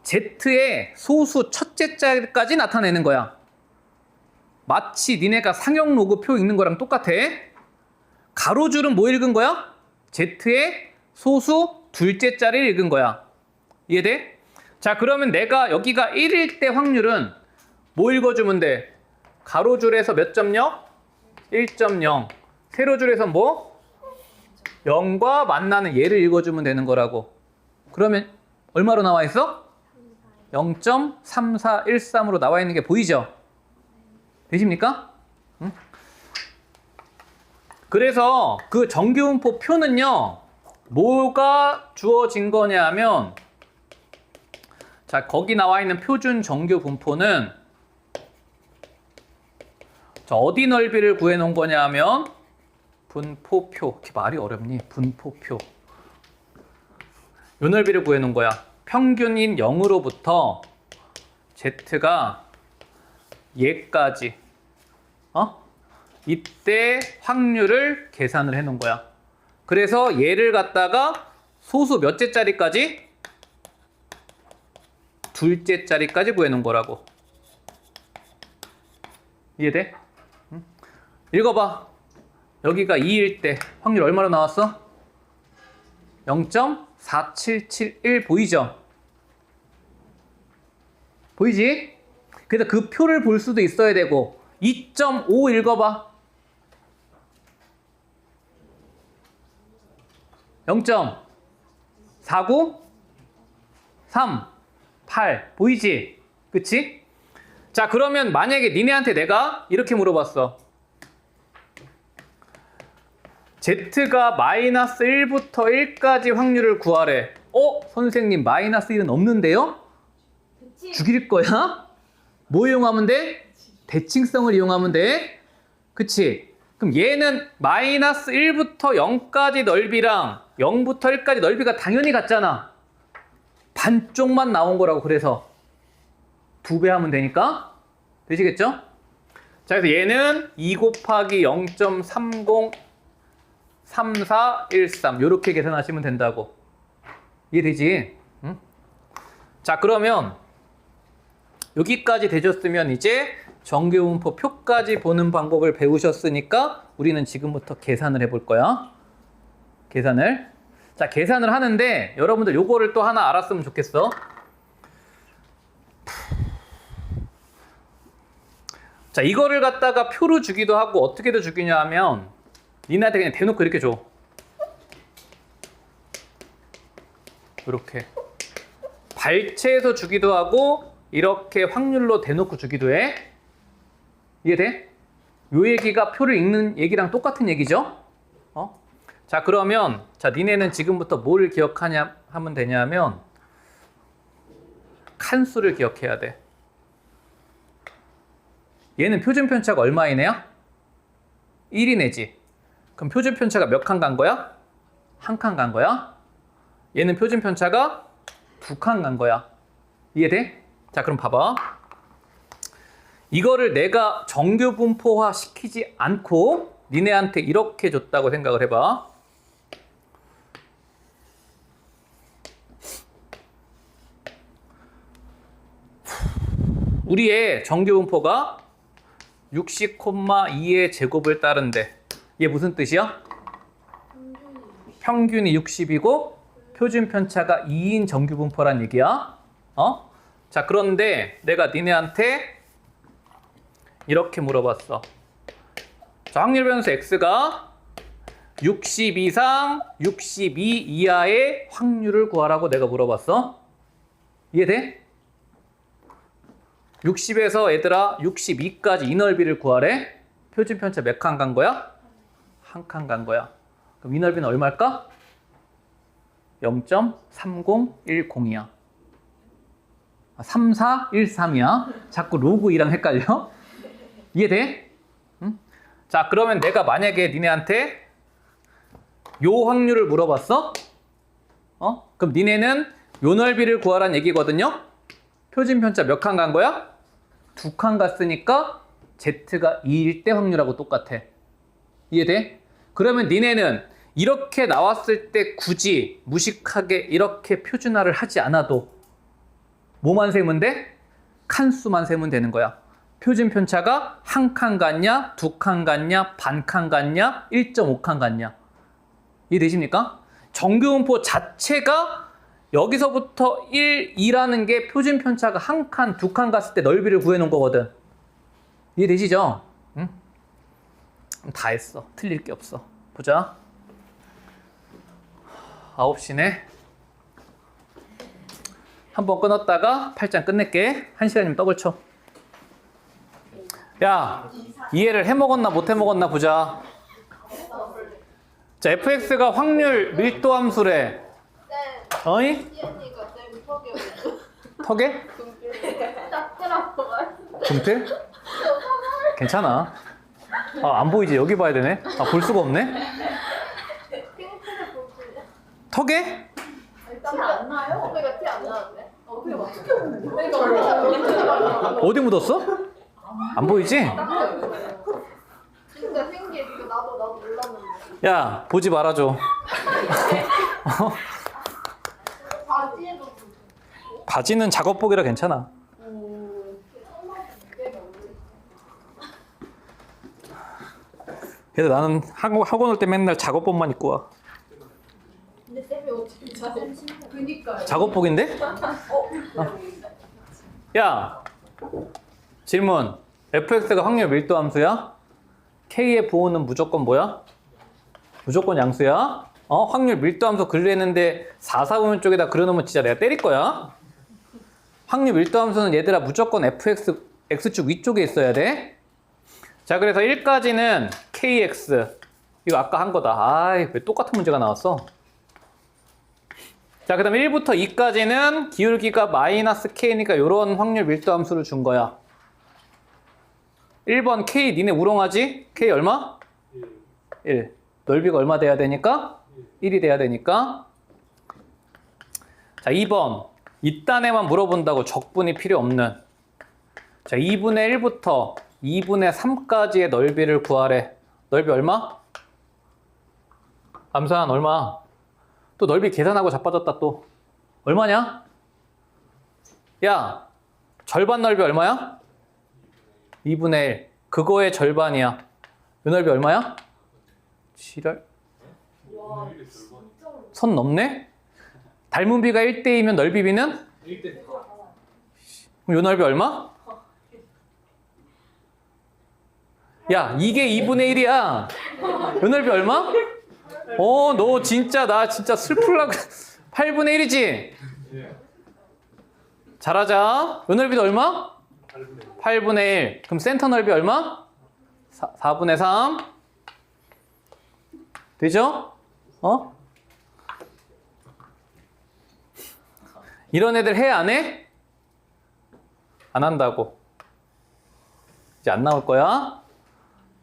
Z의 소수 첫째 자리까지 나타내는 거야. 마치 니네가 상형 로그 표 읽는 거랑 똑같아. 가로줄은 뭐 읽은 거야? Z의 소수 둘째 자리를 읽은 거야. 이해돼? 자, 그러면 내가 여기가 1일 때 확률은 뭐 읽어주면 돼? 가로줄에서 몇 점 0? 1.0. 세로줄에서 뭐? 0과 만나는 얘를 읽어주면 되는 거라고. 그러면 얼마로 나와 있어? 0.3413으로 나와 있는 게 보이죠? 되십니까? 응? 그래서 그 정규분포 표는요, 뭐가 주어진 거냐 하면, 자, 거기 나와 있는 표준 정규분포는 자, 어디 넓이를 구해 놓은 거냐 하면 분포표. 이렇게 말이 어렵니? 분포표. 요 넓이를 구해 놓은 거야. 평균인 0으로부터 Z가 얘까지. 이때 확률을 계산을 해 놓은 거야. 그래서 얘를 갖다가 소수 몇째 자리까지? 둘째 자리까지 구해 놓은 거라고. 이해돼? 응? 읽어봐. 여기가 2일 때 확률 얼마로 나왔어? 0.4771 보이죠? 보이지? 그래서 그 표를 볼 수도 있어야 되고. 2.5 읽어봐. 0.49 3 8 보이지? 그치? 자, 그러면 만약에 니네한테 내가 이렇게 물어봤어. Z가 마이너스 1부터 1까지 확률을 구하래. 선생님 마이너스 1은 없는데요? 그치? 죽일 거야? 뭐 이용하면 돼? 대칭성을 이용하면 돼. 그치? 그럼 얘는 마이너스 1부터 0까지 넓이랑 0부터 1까지 넓이가 당연히 같잖아. 반쪽만 나온 거라고. 그래서 2배 하면 되니까. 되시겠죠? 자, 그래서 얘는 2 곱하기 0.303413 요렇게 계산하시면 된다고. 이해되지? 응? 자, 그러면 여기까지 되셨으면 이제 정규분포 표까지 보는 방법을 배우셨으니까 우리는 지금부터 계산을 해볼 거야. 계산을. 자, 계산을 하는데 여러분들 요거를 또 하나 알았으면 좋겠어. 자, 이거를 갖다가 표로 주기도 하고 어떻게도 주기냐 하면 니네한테 그냥 대놓고 이렇게 줘. 이렇게. 발췌해서 주기도 하고 이렇게 확률로 대놓고 주기도 해. 이해돼? 요 얘기가 표를 읽는 얘기랑 똑같은 얘기죠? 자, 그러면 자, 니네는 지금부터 뭘 기억하냐 하면 되냐면 칸수를 기억해야 돼. 얘는 표준 편차가 얼마이네요? 1이네지. 그럼 표준 편차가 몇 칸 간 거야? 한 칸 간 거야? 얘는 표준 편차가 2칸 간 거야. 이해돼? 자, 그럼 봐봐. 이거를 내가 정규 분포화 시키지 않고 니네한테 이렇게 줬다고 생각을 해봐. 우리의 정규 분포가 60,2의 제곱을 따른대. 얘 무슨 뜻이야? 평균이 60이고 표준 편차가 2인 정규 분포란 얘기야. 자, 그런데 내가 니네한테 이렇게 물어봤어. 자, 확률 변수 x가 60 이상, 62 이하의 확률을 구하라고 내가 물어봤어. 이해돼? 60에서 얘들아 62까지 이 넓이를 구하래. 표준 편차 몇 칸 간 거야? 한 칸 간 거야. 그럼 이 넓이는 얼마일까? 0.3010이야. 3413이야. 자꾸 로그 2랑 헷갈려? 이해돼? 응? 자, 그러면 내가 만약에 니네한테 요 확률을 물어봤어? 그럼 니네는 요 넓이를 구하라는 얘기거든요? 표준 편차 몇 칸 간 거야? 2칸 갔으니까 Z가 2일 때 확률하고 똑같아. 이해돼? 그러면 니네는 이렇게 나왔을 때 굳이 무식하게 이렇게 표준화를 하지 않아도 뭐만 세면 돼? 칸수만 세면 되는 거야. 표준 편차가 한 칸 같냐, 2칸 같냐, 반 칸 같냐, 1.5칸 같냐. 이해되십니까? 정규분포 자체가 여기서부터 1, 2라는 게 표준 편차가 한 칸, 2칸 갔을 때 넓이를 구해놓은 거거든. 이해되시죠? 응? 다 했어. 틀릴 게 없어. 보자. 9시네. 한번 끊었다가 8장 끝낼게. 1시간이면 떡을 쳐. 야, 이해를 해먹었나 못 해먹었나 보자. 자, fx가 확률 밀도 함수래. 어이? 턱에? 금필? 괜찮아. 안 보이지? 여기 봐야 되네. 볼 수가 없네. 턱에? 티 안 나요? 그러니까 티 안 나는데? 어디 묻었어? 안 보이지? 진짜 신기해. 나도 몰랐는데. 야, 보지 말아줘. 바지에도 바지는 작업복이라 괜찮아. 그래도 나는 학원 올 때 맨날 작업복만 입고 와. 근데 쌤이 어떻게 잘해? 그니까요. 작업복인데? 야, 질문. fx가 확률 밀도 함수야? k의 부호는 무조건 뭐야? 무조건 양수야? 확률 밀도 함수 그리려는데 4, 4분면 쪽에다 그려놓으면 진짜 내가 때릴 거야. 확률 밀도 함수는 얘들아 무조건 fx, x축 위쪽에 있어야 돼. 자, 그래서 1까지는 kx. 이거 아까 한 거다. 아이, 왜 똑같은 문제가 나왔어? 자, 그 다음에 1부터 2까지는 기울기가 마이너스 k니까 이런 확률 밀도 함수를 준 거야. 1번 k, 니네 우롱하지? k 얼마? 1. 넓이가 얼마 돼야 되니까? 1이 돼야 되니까. 자, 2번. 이딴에만 물어본다고 적분이 필요 없는. 자, 2분의 1부터 2분의 3까지의 넓이를 구하래. 넓이 얼마? 암산 얼마? 또 넓이 계산하고 자빠졌다 또. 얼마냐? 야, 절반 넓이 얼마야? 2분의 1. 그거의 절반이야. 요 넓이 얼마야? 지랄. 선 넘네? 닮은 비가 1대2면 넓이 비는? 1대. 그럼 요 넓이 얼마? 야, 이게 2분의 1이야. 요 넓이 얼마? 너 진짜 나 진짜 슬플라고. 8분의 1이지? 잘하자. 요 넓이도 얼마? 8분의 1. 그럼 센터 넓이 얼마? 4분의 3. 되죠? 이런 애들 해, 안 해? 안 한다고. 이제 안 나올 거야.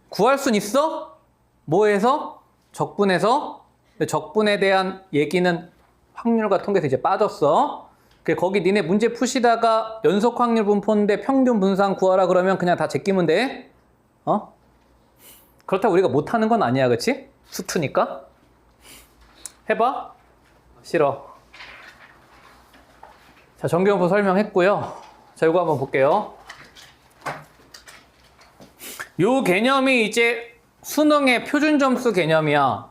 구할 순 있어? 뭐해서? 적분해서. 근데 적분에 대한 얘기는 확률과 통계에서 이제 빠졌어. 거기 니네 문제 푸시다가 연속 확률 분포인데 평균 분산 구하라 그러면 그냥 다 제끼면 돼. 그렇다고 우리가 못하는 건 아니야, 그치? 수투니까. 해봐. 싫어. 자, 정규분포 설명했고요. 자, 이거 한번 볼게요. 요 개념이 이제 수능의 표준 점수 개념이야.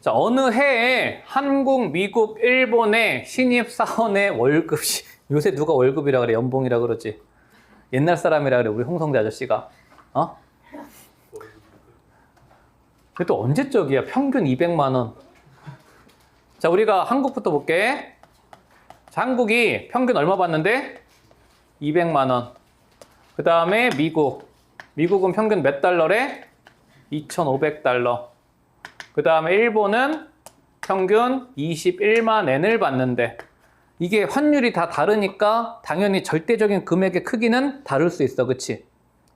자, 어느 해에 한국, 미국, 일본의 신입사원의 월급이, 요새 누가 월급이라 그래? 연봉이라 그러지? 옛날 사람이라 그래, 우리 홍성대 아저씨가. 이게 또 언제적이야? 평균 200만 원. 자, 우리가 한국부터 볼게. 자, 한국이 평균 얼마 받는데? 200만 원. 그 다음에 미국. 미국은 평균 몇 달러래? 2,500달러. 그 다음에 일본은 평균 21만 엔을 받는데, 이게 환율이 다 다르니까 당연히 절대적인 금액의 크기는 다를 수 있어. 그치?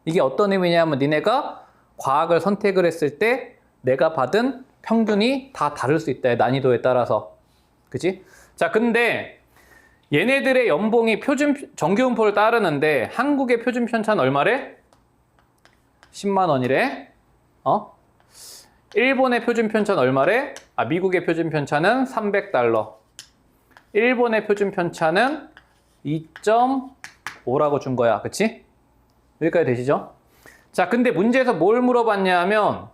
이게 어떤 의미냐면 니네가 과학을 선택을 했을 때 내가 받은 평균이 다 다를 수 있다. 난이도에 따라서. 그치? 자, 근데 얘네들의 연봉이 정규분포를 따르는데 한국의 표준 편차는 얼마래? 10만 원이래. 일본의 표준 편차는 얼마래? 미국의 표준 편차는 300달러. 일본의 표준 편차는 2.5라고 준 거야. 그치? 여기까지 되시죠? 자, 근데 문제에서 뭘 물어봤냐 하면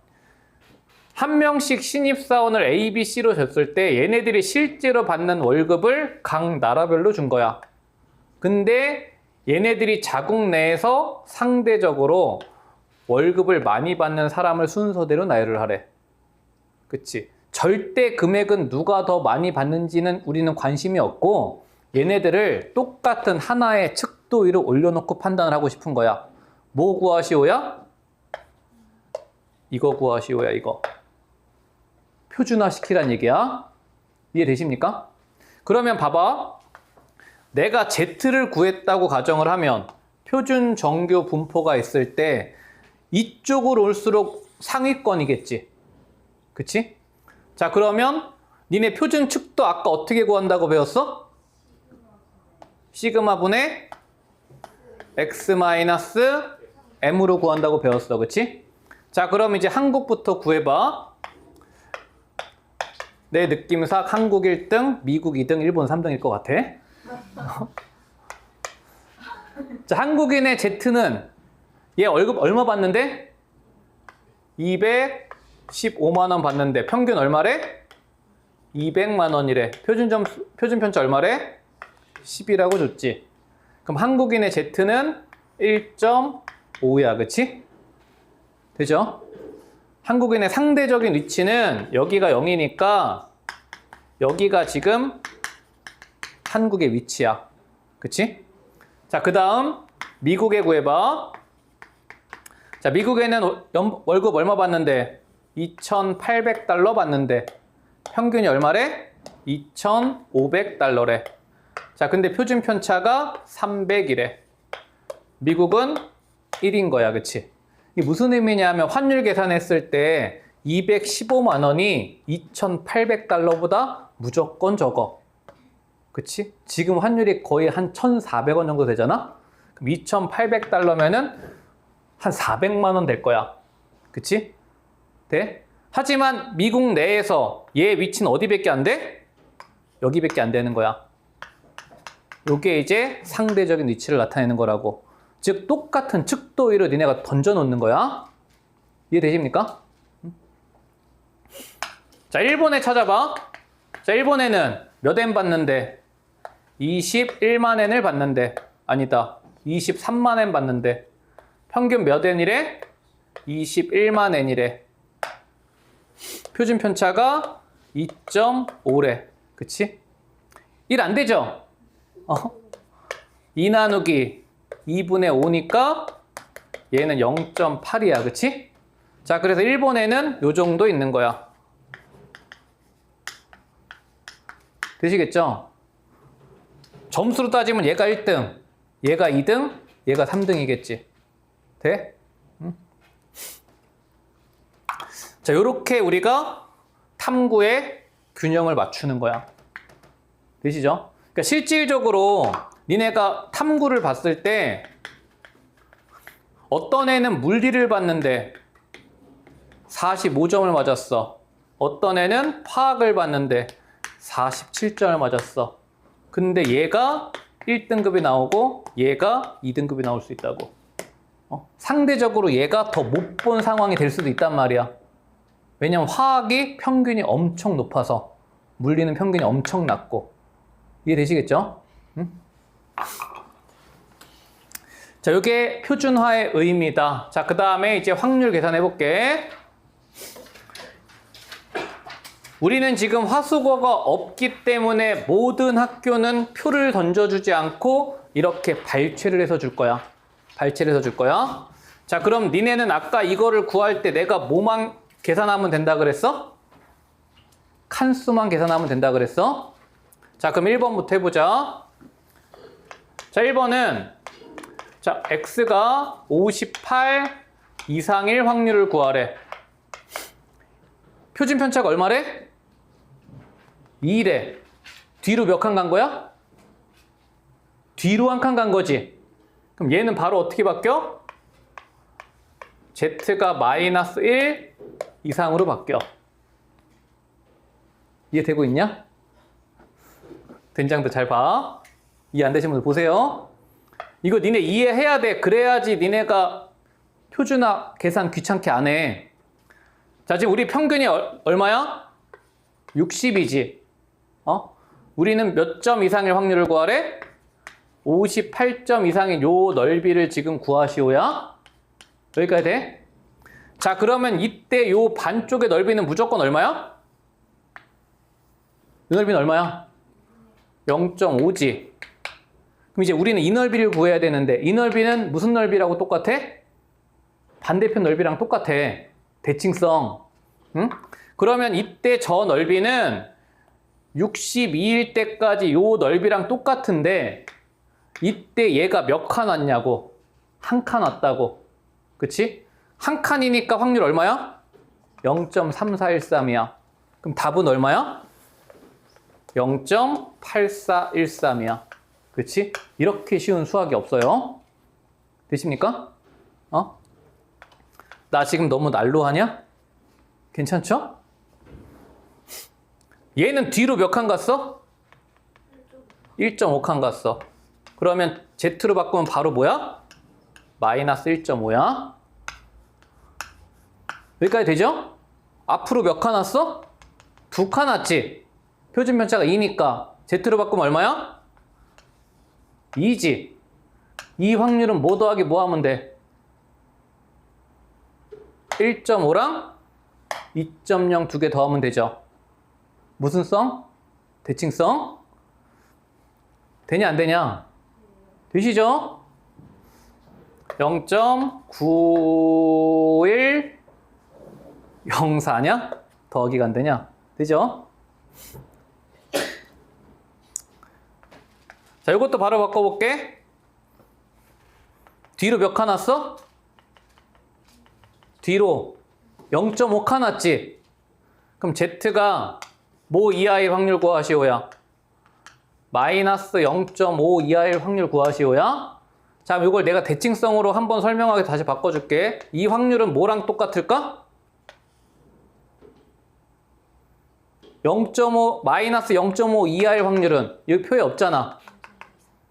한 명씩 신입사원을 A, B, C로 줬을 때 얘네들이 실제로 받는 월급을 각 나라별로 준 거야. 근데 얘네들이 자국 내에서 상대적으로 월급을 많이 받는 사람을 순서대로 나열을 하래. 그치? 절대 금액은 누가 더 많이 받는지는 우리는 관심이 없고 얘네들을 똑같은 하나의 척도 위로 올려놓고 판단을 하고 싶은 거야. 뭐 구하시오야? 이거 구하시오야, 이거. 표준화 시키란 얘기야. 이해되십니까? 그러면 봐봐. 내가 Z를 구했다고 가정을 하면 표준 정규 분포가 있을 때 이쪽으로 올수록 상위권이겠지. 그치? 자, 그러면 니네 표준 축도 아까 어떻게 구한다고 배웠어? 시그마분의 x-m으로 구한다고 배웠어. 그치? 자, 그럼 이제 한국부터 구해봐. 내 느낌상 한국 1등, 미국 2등, 일본 3등일 것 같아. 자, 한국인의 Z는 얘 월급 얼마 받는데? 215만 원 받는데 평균 얼마래? 200만 원이래. 표준 편차 얼마래? 10이라고 줬지. 그럼 한국인의 Z는 1.5야. 그치? 되죠? 한국인의 상대적인 위치는 여기가 0이니까 여기가 지금 한국의 위치야. 그치? 자, 그 다음 미국에 구해봐. 자, 미국에는 월급 얼마 받는데? 2,800달러 받는데 평균이 얼마래? 2,500달러래. 자, 근데 표준 편차가 300이래. 미국은 1인 거야. 그치? 이게 무슨 의미냐면 환율 계산했을 때 215만 원이 2,800달러보다 무조건 적어. 그치? 지금 환율이 거의 한 1,400원 정도 되잖아? 그럼 2,800달러면은 한 400만 원 될 거야. 그치? 돼? 하지만 미국 내에서 얘 위치는 어디밖에 안 돼? 여기밖에 안 되는 거야. 요게 이제 상대적인 위치를 나타내는 거라고. 즉 똑같은 측도 위로 니네가 던져 놓는 거야. 이해되십니까? 자, 일본에 찾아봐. 자, 일본에는 몇 엔 받는데? 21만 엔을 받는데, 아니다, 23만 엔 받는데 평균 몇 엔이래? 21만 엔이래. 표준 편차가 2.5래. 그치? 1 안 되죠? 2 나누기 2분의 5니까 얘는 0.8이야. 그치? 자, 그래서 일본에는 요 정도 있는 거야. 되시겠죠? 점수로 따지면 얘가 1등, 얘가 2등, 얘가 3등이겠지. 돼? 응? 자, 요렇게 우리가 탐구의 균형을 맞추는 거야. 되시죠? 그러니까 실질적으로 니네가 탐구를 봤을 때 어떤 애는 물리를 봤는데 45점을 맞았어. 어떤 애는 화학을 봤는데 47점을 맞았어. 근데 얘가 1등급이 나오고 얘가 2등급이 나올 수 있다고. 상대적으로 얘가 더 못 본 상황이 될 수도 있단 말이야. 왜냐면 화학이 평균이 엄청 높아서 물리는 평균이 엄청 낮고. 이해되시겠죠? 응? 자, 이게 표준화의 의미다. 자, 그 다음에 이제 확률 계산해 볼게. 우리는 지금 화수거가 없기 때문에 모든 학교는 표를 던져주지 않고 이렇게 발췌를 해서 줄 거야. 발췌를 해서 줄 거야. 자, 그럼 니네는 아까 이거를 구할 때 내가 뭐만 계산하면 된다 그랬어? 칸수만 계산하면 된다 그랬어? 자, 그럼 1번부터 해보자. 자, 1번은 자, x가 58 이상일 확률을 구하래. 표준 편차가 얼마래? 2래. 뒤로 몇 칸 간 거야? 뒤로 한 칸 간 거지. 그럼 얘는 바로 어떻게 바뀌어? z가 마이너스 1 이상으로 바뀌어. 이해되고 있냐? 된장도 잘 봐. 이해 안 되신 분들 보세요. 이거 니네 이해해야 돼. 그래야지 니네가 표준화 계산 귀찮게 안 해. 자, 지금 우리 평균이 얼마야? 60이지. 우리는 몇 점 이상의 확률을 구하래? 58점 이상의 요 넓이를 지금 구하시오야. 여기까지 돼? 자, 그러면 이때 요 반쪽의 넓이는 무조건 얼마야? 이 넓이는 얼마야? 0.5지. 그럼 이제 우리는 이 넓이를 구해야 되는데 이 넓이는 무슨 넓이라고 똑같아? 반대편 넓이랑 똑같아. 대칭성. 응? 그러면 이때 저 넓이는 62일 때까지 요 넓이랑 똑같은데 이때 얘가 몇 칸 왔냐고. 한 칸 왔다고. 그치? 한 칸이니까 확률 얼마야? 0.3413이야. 그럼 답은 얼마야? 0.8413이야. 그치? 이렇게 쉬운 수학이 없어요. 되십니까? 나 지금 너무 난로하냐? 괜찮죠? 얘는 뒤로 몇 칸 갔어? 1.5칸 갔어. 그러면 Z로 바꾸면 바로 뭐야? 마이너스 1.5야. 여기까지 되죠? 앞으로 몇 칸 왔어? 2칸 왔지? 표준 편차가 2니까 Z로 바꾸면 얼마야? 2지. 이 확률은 뭐 더하기 뭐 하면 돼? 1.5랑 2.0 두 개 더하면 되죠. 무슨 성? 대칭성? 되냐 안 되냐? 되시죠? 0.9104냐? 더하기가 안 되냐? 되죠? 자, 이것도 바로 바꿔볼게. 뒤로 몇 칸 왔어? 뒤로 0.5칸 왔지? 그럼 Z가 뭐 이하일 확률 구하시오야? 마이너스 0.5 이하일 확률 구하시오야? 자, 이걸 내가 대칭성으로 한번 설명하게 다시 바꿔줄게. 이 확률은 뭐랑 똑같을까? 0.5 마이너스 0.5 이하일 확률은 여기 표에 없잖아.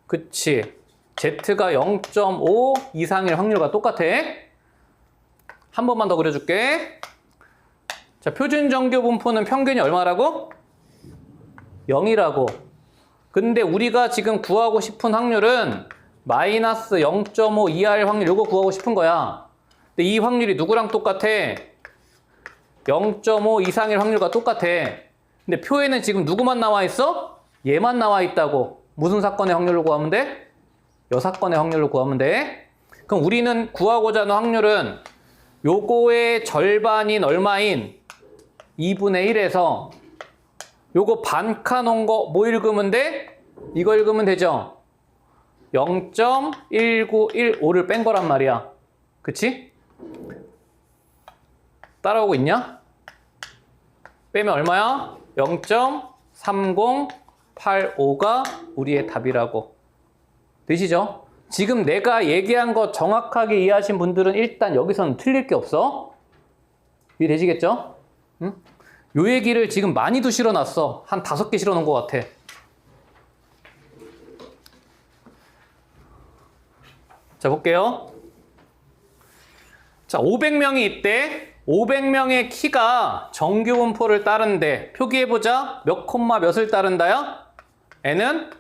그치? Z가 0.5 이상일 확률과 똑같아. 한 번만 더 그려줄게. 자, 표준 정규 분포는 평균이 얼마라고? 0이라고. 근데 우리가 지금 구하고 싶은 확률은 마이너스 0.5 이하일 확률, 요거 구하고 싶은 거야. 근데 이 확률이 누구랑 똑같아? 0.5 이상일 확률과 똑같아. 근데 표에는 지금 누구만 나와 있어? 얘만 나와 있다고. 무슨 사건의 확률을 구하면 돼? 요 사건의 확률을 구하면 돼. 그럼 우리는 구하고자 하는 확률은 요거의 절반인 얼마인 2분의 1에서 요거 반 칸 온 거 뭐 읽으면 돼? 이거 읽으면 되죠? 0.1915를 뺀 거란 말이야. 그치? 따라오고 있냐? 빼면 얼마야? 0.3085가 우리의 답이라고. 되시죠? 지금 내가 얘기한 거 정확하게 이해하신 분들은 일단 여기서는 틀릴 게 없어. 이해되시겠죠? 응? 요 얘기를 지금 많이도 실어놨어. 한 5개 실어놓은 것 같아. 자, 볼게요. 자, 500명이 있대. 500명의 키가 정규 분포를 따른데 표기해보자. 몇 콤마 몇을 따른다요? n은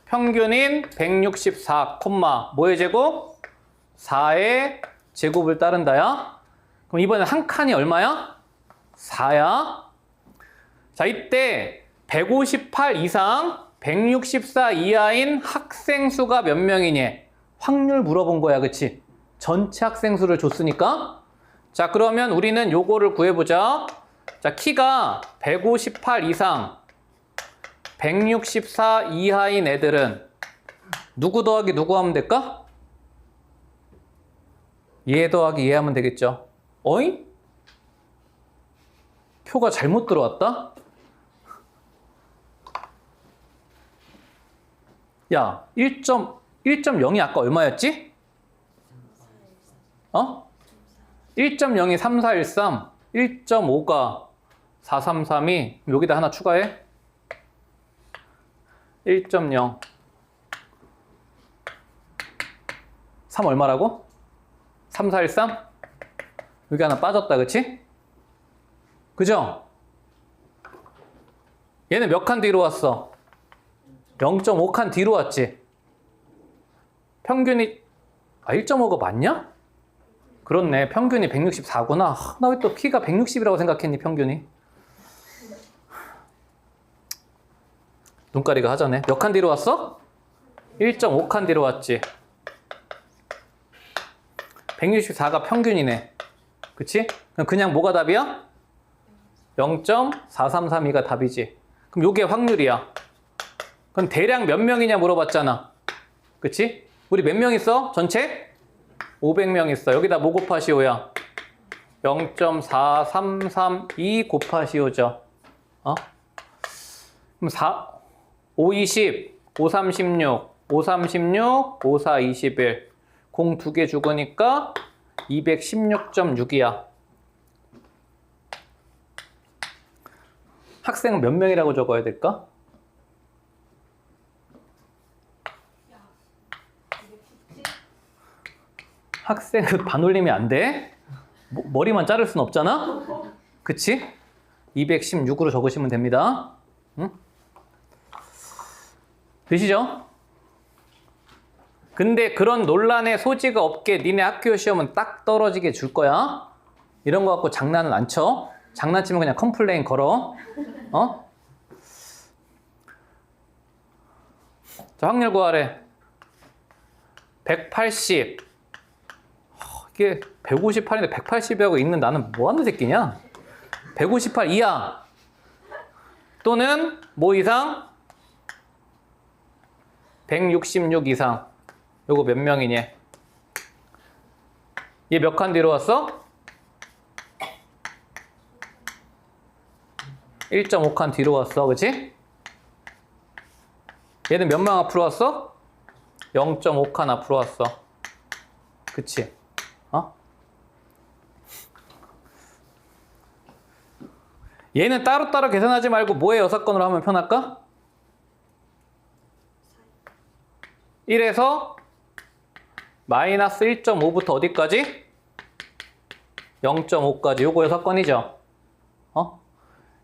평균인 164 콤마 뭐의 제곱? 4의 제곱을 따른다야. 그럼 이번엔 한 칸이 얼마야? 4야. 자, 이때 158 이상 164 이하인 학생 수가 몇 명이니? 확률 물어본 거야, 그치? 전체 학생 수를 줬으니까. 자, 그러면 우리는 요거를 구해보자. 자, 키가 158 이상 164 이하인 애들은 누구 더하기 누구 하면 될까? 얘 더하기 얘 하면 되겠죠. 어이? 표가 잘못 들어왔다? 야, 1.0이 아까 얼마였지? 1.0이 3413, 1.5가 4332, 여기다 하나 추가해. 1.0. 3 얼마라고? 3413? 여기 하나 빠졌다, 그치? 그죠? 얘는 몇 칸 뒤로 왔어? 0.5칸 뒤로 왔지? 평균이 1.5가 맞냐? 그렇네. 평균이 164구나. 나 왜 또 키가 160이라고 생각했니, 평균이? 눈가리가 하자네. 몇 칸 뒤로 왔어? 1.5칸 뒤로 왔지. 164가 평균이네. 그치? 그럼 그냥 뭐가 답이야? 0.4332가 답이지. 그럼 요게 확률이야. 그럼 대략 몇 명이냐 물어봤잖아. 그치? 우리 몇 명 있어? 전체? 500명 있어. 여기다 뭐 곱하시오야? 0.4332 곱하시오죠. 그럼 5, 20, 5, 36, 5, 36, 5, 4, 21. 공 2개 죽으니까 216.6이야. 학생은 몇 명이라고 적어야 될까? 학생은 반올림이 안 돼? 머리만 자를 순 없잖아? 그치? 216으로 적으시면 됩니다. 응? 되시죠? 근데 그런 논란의 소지가 없게 니네 학교 시험은 딱 떨어지게 줄 거야. 이런 거 갖고 장난은 안 쳐. 장난치면 그냥 컴플레인 걸어. 자, 확률 구하래. 180. 이게 158인데 180이라고 읽는 나는 뭐 하는 새끼냐? 158 이하. 또는 뭐 이상? 166 이상. 요거 몇 명이니? 얘 몇 칸 뒤로 왔어? 1.5칸 뒤로 왔어, 그치? 얘는 몇 명 앞으로 왔어? 0.5칸 앞으로 왔어. 그치? 얘는 따로따로 계산하지 말고 뭐에 6건으로 하면 편할까? 1에서 마이너스 1.5부터 어디까지? 0.5까지. 요거 6건이죠.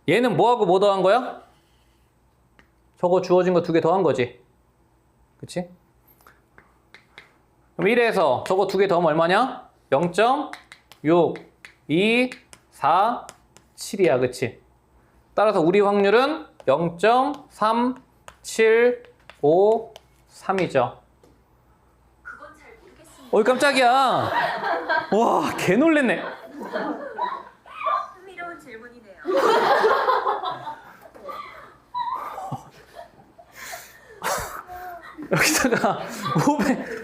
얘는 뭐하고 뭐 더한 거야? 저거 주어진 거 2개 더한 거지. 그치? 그럼 1에서 저거 2개 더하면 얼마냐? 0.6, 2, 4, 7이야. 그치? 따라서 우리 확률은 0.375 그건 잘 모르겠습니다. 어이 깜짝이야. 와, 개 놀랬네. 흥미로운 질문이네요. 여기다가 500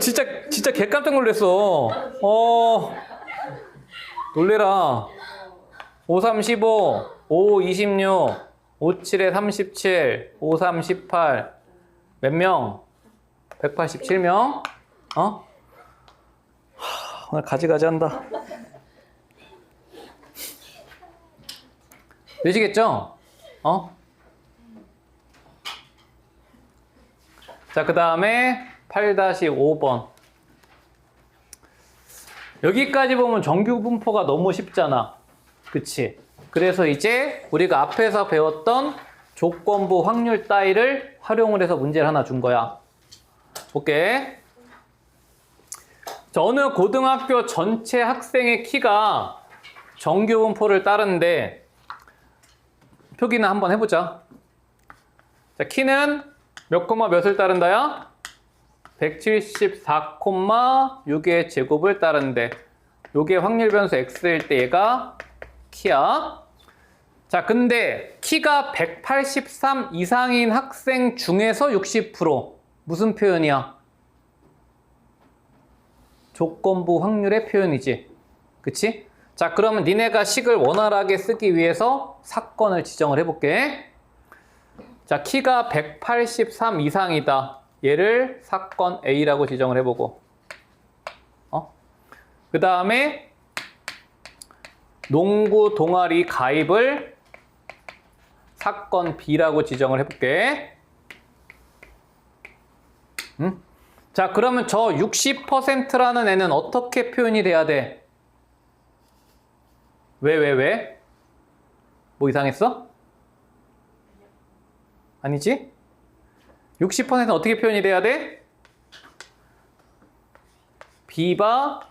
진짜 개 깜짝 놀랐어. 놀래라. 5, 3, 15, 5, 26, 5, 7에 37, 5, 3, 18. 몇 명? 187명? 오늘 가지가지 한다. 되시겠죠? 자, 그 다음에 8-5번. 여기까지 보면 정규 분포가 너무 쉽잖아. 그치? 그래서 이제 우리가 앞에서 배웠던 조건부 확률 따위를 활용을 해서 문제를 하나 준 거야. 오케이. 자, 어느 고등학교 전체 학생의 키가 정규 분포를 따르는데 표기는 한번 해보자. 자, 키는 몇 콤마 몇을 따른다야? 174,6의 제곱을 따른대. 요게 확률 변수 x일 때 얘가 키야. 자, 근데 키가 183 이상인 학생 중에서 60%. 무슨 표현이야? 조건부 확률의 표현이지. 그치? 자, 그러면 니네가 식을 원활하게 쓰기 위해서 사건을 지정을 해볼게. 자, 키가 183 이상이다. 얘를 사건 A라고 지정을 해보고. 그 다음에 농구 동아리 가입을 사건 B라고 지정을 해볼게. 자, 그러면 저 60%라는 애는 어떻게 표현이 돼야 돼? 왜? 뭐 이상했어? 아니지? 60%는 어떻게 표현이 돼야 돼? B가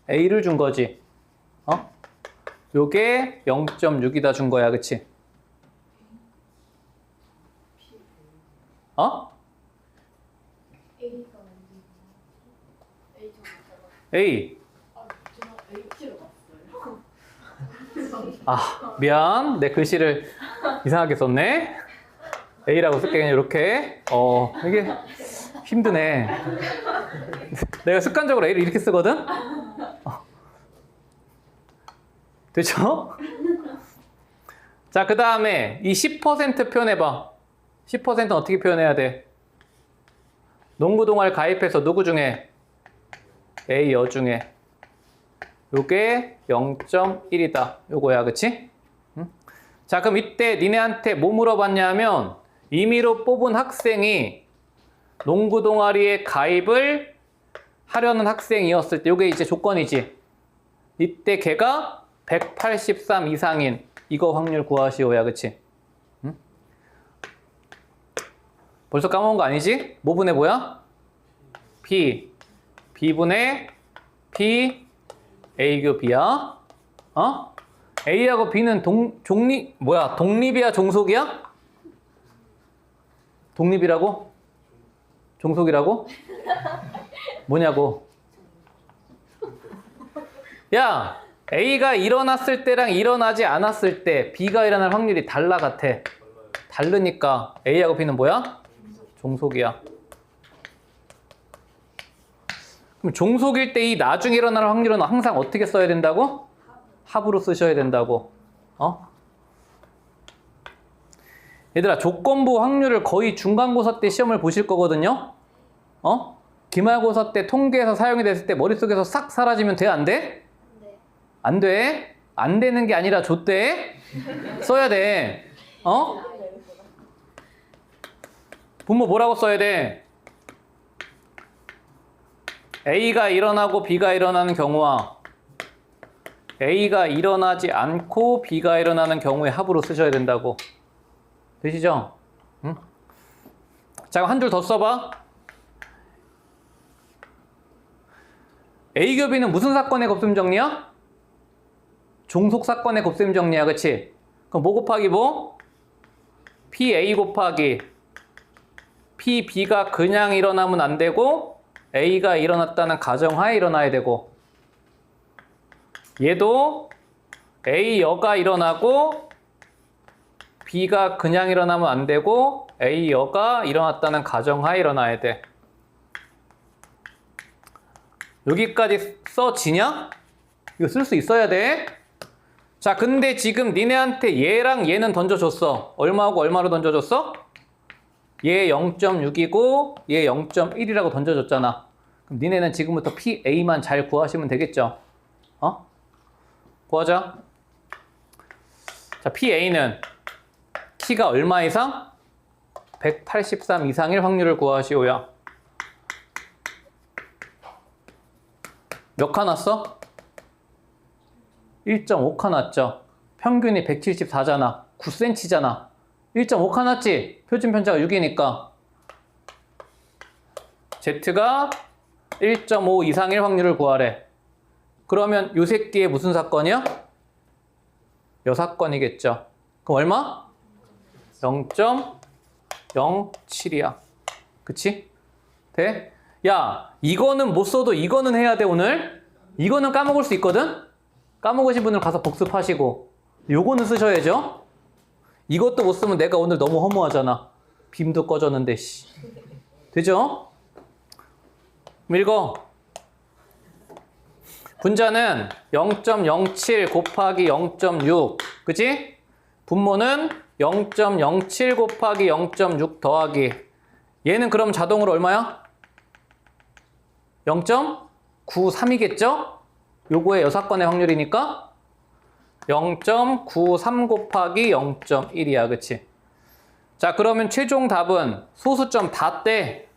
A를 준 거지. 요게 0.6이다 준 거야, 그치? A. 아, 미안. 내 글씨를 이상하게 썼네. A라고 쓸게, 그냥 이렇게. 이게 힘드네. 내가 습관적으로 A를 이렇게 쓰거든? 되죠? 자, 그 다음에 이 10% 표현해봐. 10%는 어떻게 표현해야 돼? 농구 동아리 가입해서 누구 중에? A 여 중에. 요게 0.1이다. 요거야, 그치? 자, 그럼 이때 니네한테 뭐 물어봤냐면 임의로 뽑은 학생이 농구 동아리에 가입을 하려는 학생이었을 때 요게 이제 조건이지. 이때 걔가 183 이상인 이거 확률 구하시오야, 그치? 벌써 까먹은 거 아니지? 뭐분의 뭐야? P. B분의 P. A교 B야. A하고 B는 독립이야, 종속이야? 독립이라고? 종속이라고? 뭐냐고? 야, A가 일어났을 때랑 일어나지 않았을 때 B가 일어날 확률이 달라 같아. 다르니까 A하고 B는 뭐야? 종속이야. 그럼 종속일 때 이 나중에 일어날 확률은 항상 어떻게 써야 된다고? 합으로 쓰셔야 된다고. 얘들아, 조건부 확률을 거의 중간고사 때 시험을 보실 거거든요. 기말고사 때 통계에서 사용이 됐을 때 머릿속에서 싹 사라지면 돼, 안 돼? 네. 안 돼. 안 되는 게 아니라 줬대. 써야 돼. 분모 뭐라고 써야 돼? A가 일어나고 B가 일어나는 경우와 A가 일어나지 않고 B가 일어나는 경우의 합으로 쓰셔야 된다고. 되시죠? 응? 자, 한 줄 더 써봐. A교 B는 무슨 사건의 곱셈 정리야? 종속 사건의 곱셈 정리야, 그치? 그럼 뭐 곱하기 뭐? PA 곱하기 PB가 그냥 일어나면 안 되고 A가 일어났다는 가정하에 일어나야 되고, 얘도 A 여가 일어나고 B가 그냥 일어나면 안 되고 A 여가 일어났다는 가정하에 일어나야 돼. 여기까지 써지냐? 이거 쓸 수 있어야 돼. 자, 근데 지금 니네한테 얘랑 얘는 던져줬어. 얼마하고 얼마로 던져줬어? 얘 0.6이고 얘 0.1이라고 던져줬잖아. 그럼 니네는 지금부터 PA만 잘 구하시면 되겠죠? 구하자. 자, PA는 키가 얼마 이상? 183 이상일 확률을 구하시오야. 몇 칸 왔어? 1.5칸 왔죠. 평균이 174잖아. 9cm잖아. 1.5칸 왔지? 표준 편차가 6이니까. Z가 1.5 이상일 확률을 구하래. 그러면 요 새끼의 무슨 사건이야? 여 사건이겠죠. 그럼 얼마? 0.07이야. 그치? 돼? 야, 이거는 못 써도 이거는 해야 돼, 오늘. 이거는 까먹을 수 있거든? 까먹으신 분들 가서 복습하시고. 요거는 쓰셔야죠. 이것도 못 쓰면 내가 오늘 너무 허무하잖아. 빔도 꺼졌는데, 씨. 되죠? 읽어. 분자는 0.07 곱하기 0.6. 그치? 분모는 0.07 곱하기 0.6 더하기. 얘는 그럼 자동으로 얼마야? 0.93이겠죠? 요거의 여사건의 확률이니까 0.93 곱하기 0.1이야. 그치? 자, 그러면 최종 답은 소수점 다 떼.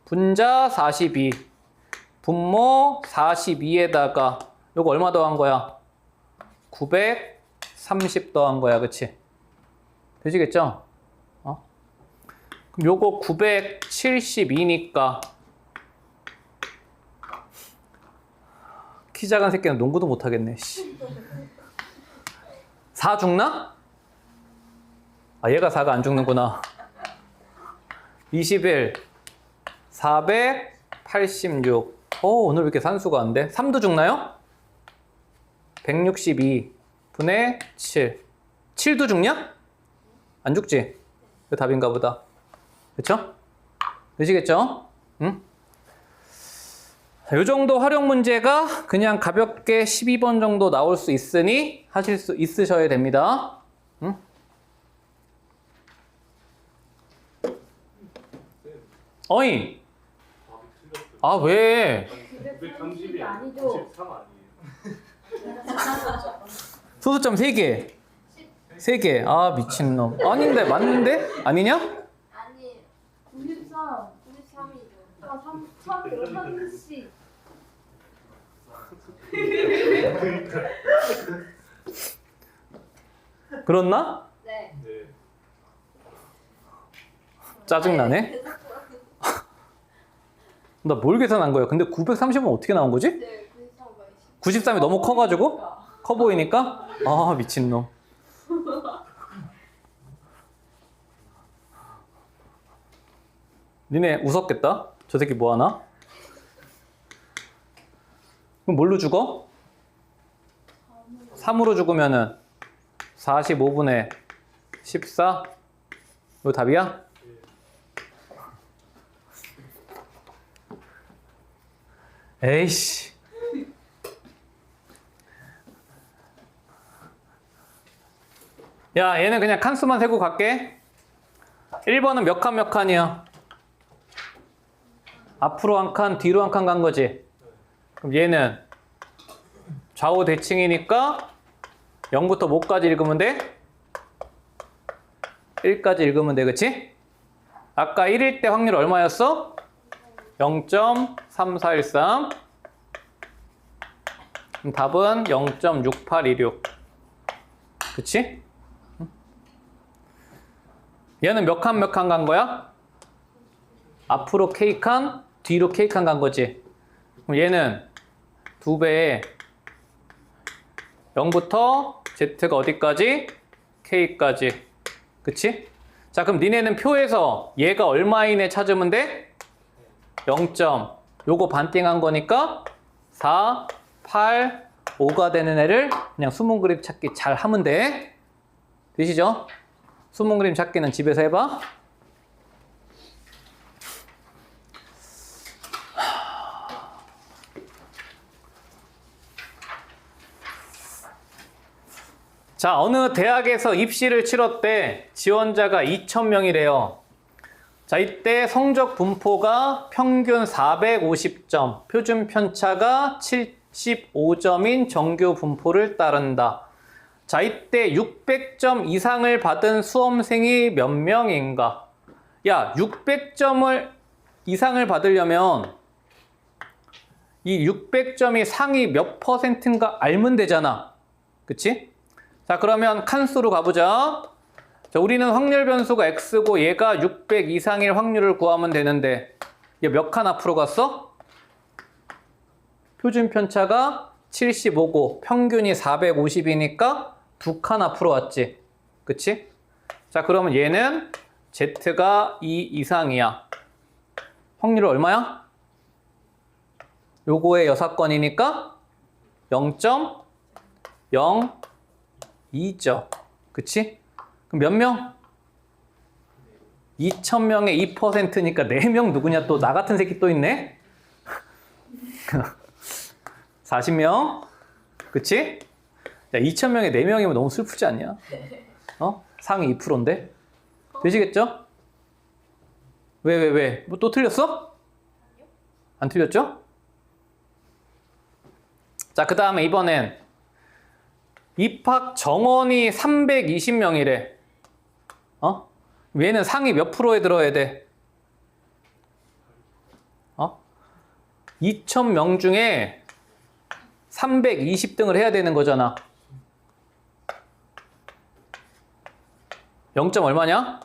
분자 42. 분모 42에다가 요거 얼마 더한 거야? 930 더한 거야. 그치? 되시겠죠? 그럼 요거 972니까 키 작은 새끼는 농구도 못하겠네. 4 죽나? 아, 얘가 4가 안 죽는구나. 21 486. 오늘 왜 이렇게 산수가 안 돼? 3도 죽나요? 162 분의 7. 7도 죽냐? 안 죽지? 그 답인가 보다. 그쵸? 되시겠죠? 응? 이 정도 활용 문제가 그냥 가볍게 12번 정도 나올 수 있으니 하실 수 있으셔야 됩니다. 응? 어이! 아, 왜? 930이 아니죠. 93 아니에요? 소수점 3개. 3개. 아, 미친놈. 아닌데, 맞는데? 아니냐? 아니 93. 93이죠. 아 3000씩. 그렇나? 네. 네. 짜증나네. 나 뭘 계산한 거야? 근데 930은 어떻게 나온 거지? 네. 93이 너무 커가지고? 커 보이니까? 아, 미친놈. 니네 웃었겠다? 저 새끼 뭐하나? 그럼 뭘로 죽어? 3으로 죽으면은 45분의 14? 이거 답이야? 에이씨. 야, 얘는 그냥 칸수만 세고 갈게. 1번은 몇 칸 몇 칸이야? 앞으로 한 칸, 뒤로 한 칸 간 거지? 그럼 얘는 좌우 대칭이니까 0부터 뭐까지 읽으면 돼? 1까지 읽으면 돼, 그치? 아까 1일 때 확률 얼마였어? 0.3413. 그럼 답은 0.6826. 그치? 얘는 몇 칸 몇 칸 간 거야? 앞으로 K칸, 뒤로 K칸 간 거지. 그럼 얘는 2배에 0부터 Z가 어디까지? K까지. 그치? 자, 그럼 니네는 표에서 얘가 얼마인에 찾으면 돼? 0. 요거 반띵한 거니까 4, 8, 5가 되는 애를 그냥 수문 그림 찾기 잘 하면 돼. 되시죠? 수문 그림 찾기는 집에서 해봐. 자, 어느 대학에서 입시를 치렀대. 지원자가 2,000명이래요. 자, 이때 성적 분포가 평균 450점, 표준 편차가 75점인 정규 분포를 따른다. 자, 이때 600점 이상을 받은 수험생이 몇 명인가? 야, 600점을 이상을 받으려면 이 600점이 상위 몇 %인가 알면 되잖아. 그치? 자, 그러면 칸수로 가보자. 자, 우리는 확률 변수가 x고 얘가 600 이상일 확률을 구하면 되는데 얘 몇 칸 앞으로 갔어? 표준 편차가 75고 평균이 450이니까 2칸 앞으로 왔지. 그치? 자, 그러면 얘는 Z가 2 이상이야. 확률이 얼마야? 요거의 여사건이니까 0.02죠. 그치? 그럼 몇 명? 2,000명의 2%니까 4명 누구냐? 또 나 같은 새끼 또 있네? 40명? 그치? 야, 2,000명에 4명이면 너무 슬프지 않냐? 상위 2%인데? 되시겠죠? 왜? 뭐 또 틀렸어? 안 틀렸죠? 자, 그 다음에 이번엔 입학 정원이 320명이래. 얘는 상위 몇 프로에 들어야 돼? 2,000명 중에 320등을 해야 되는 거잖아. 0. 얼마냐?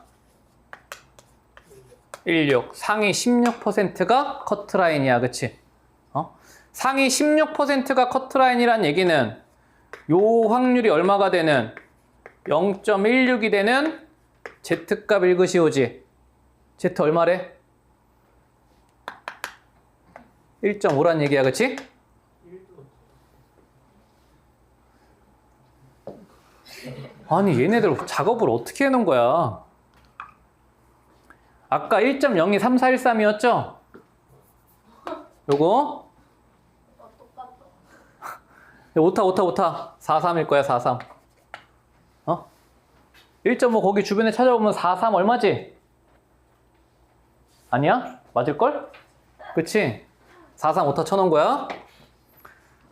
16. 상위 16%가 커트라인이야. 그치? 상위 16%가 커트라인이란 얘기는 요 확률이 얼마가 되는 0.16이 되는 Z값 읽으시오지. Z 얼마래? 1.5란 얘기야. 그치? 아니 얘네들 작업을 어떻게 해놓은 거야? 아까 1.02 3413이었죠? 요거 오타 43일 거야. 43. 1.5 거기 주변에 찾아보면 43 얼마지? 아니야? 맞을걸? 그치? 43 오타 쳐놓은 거야.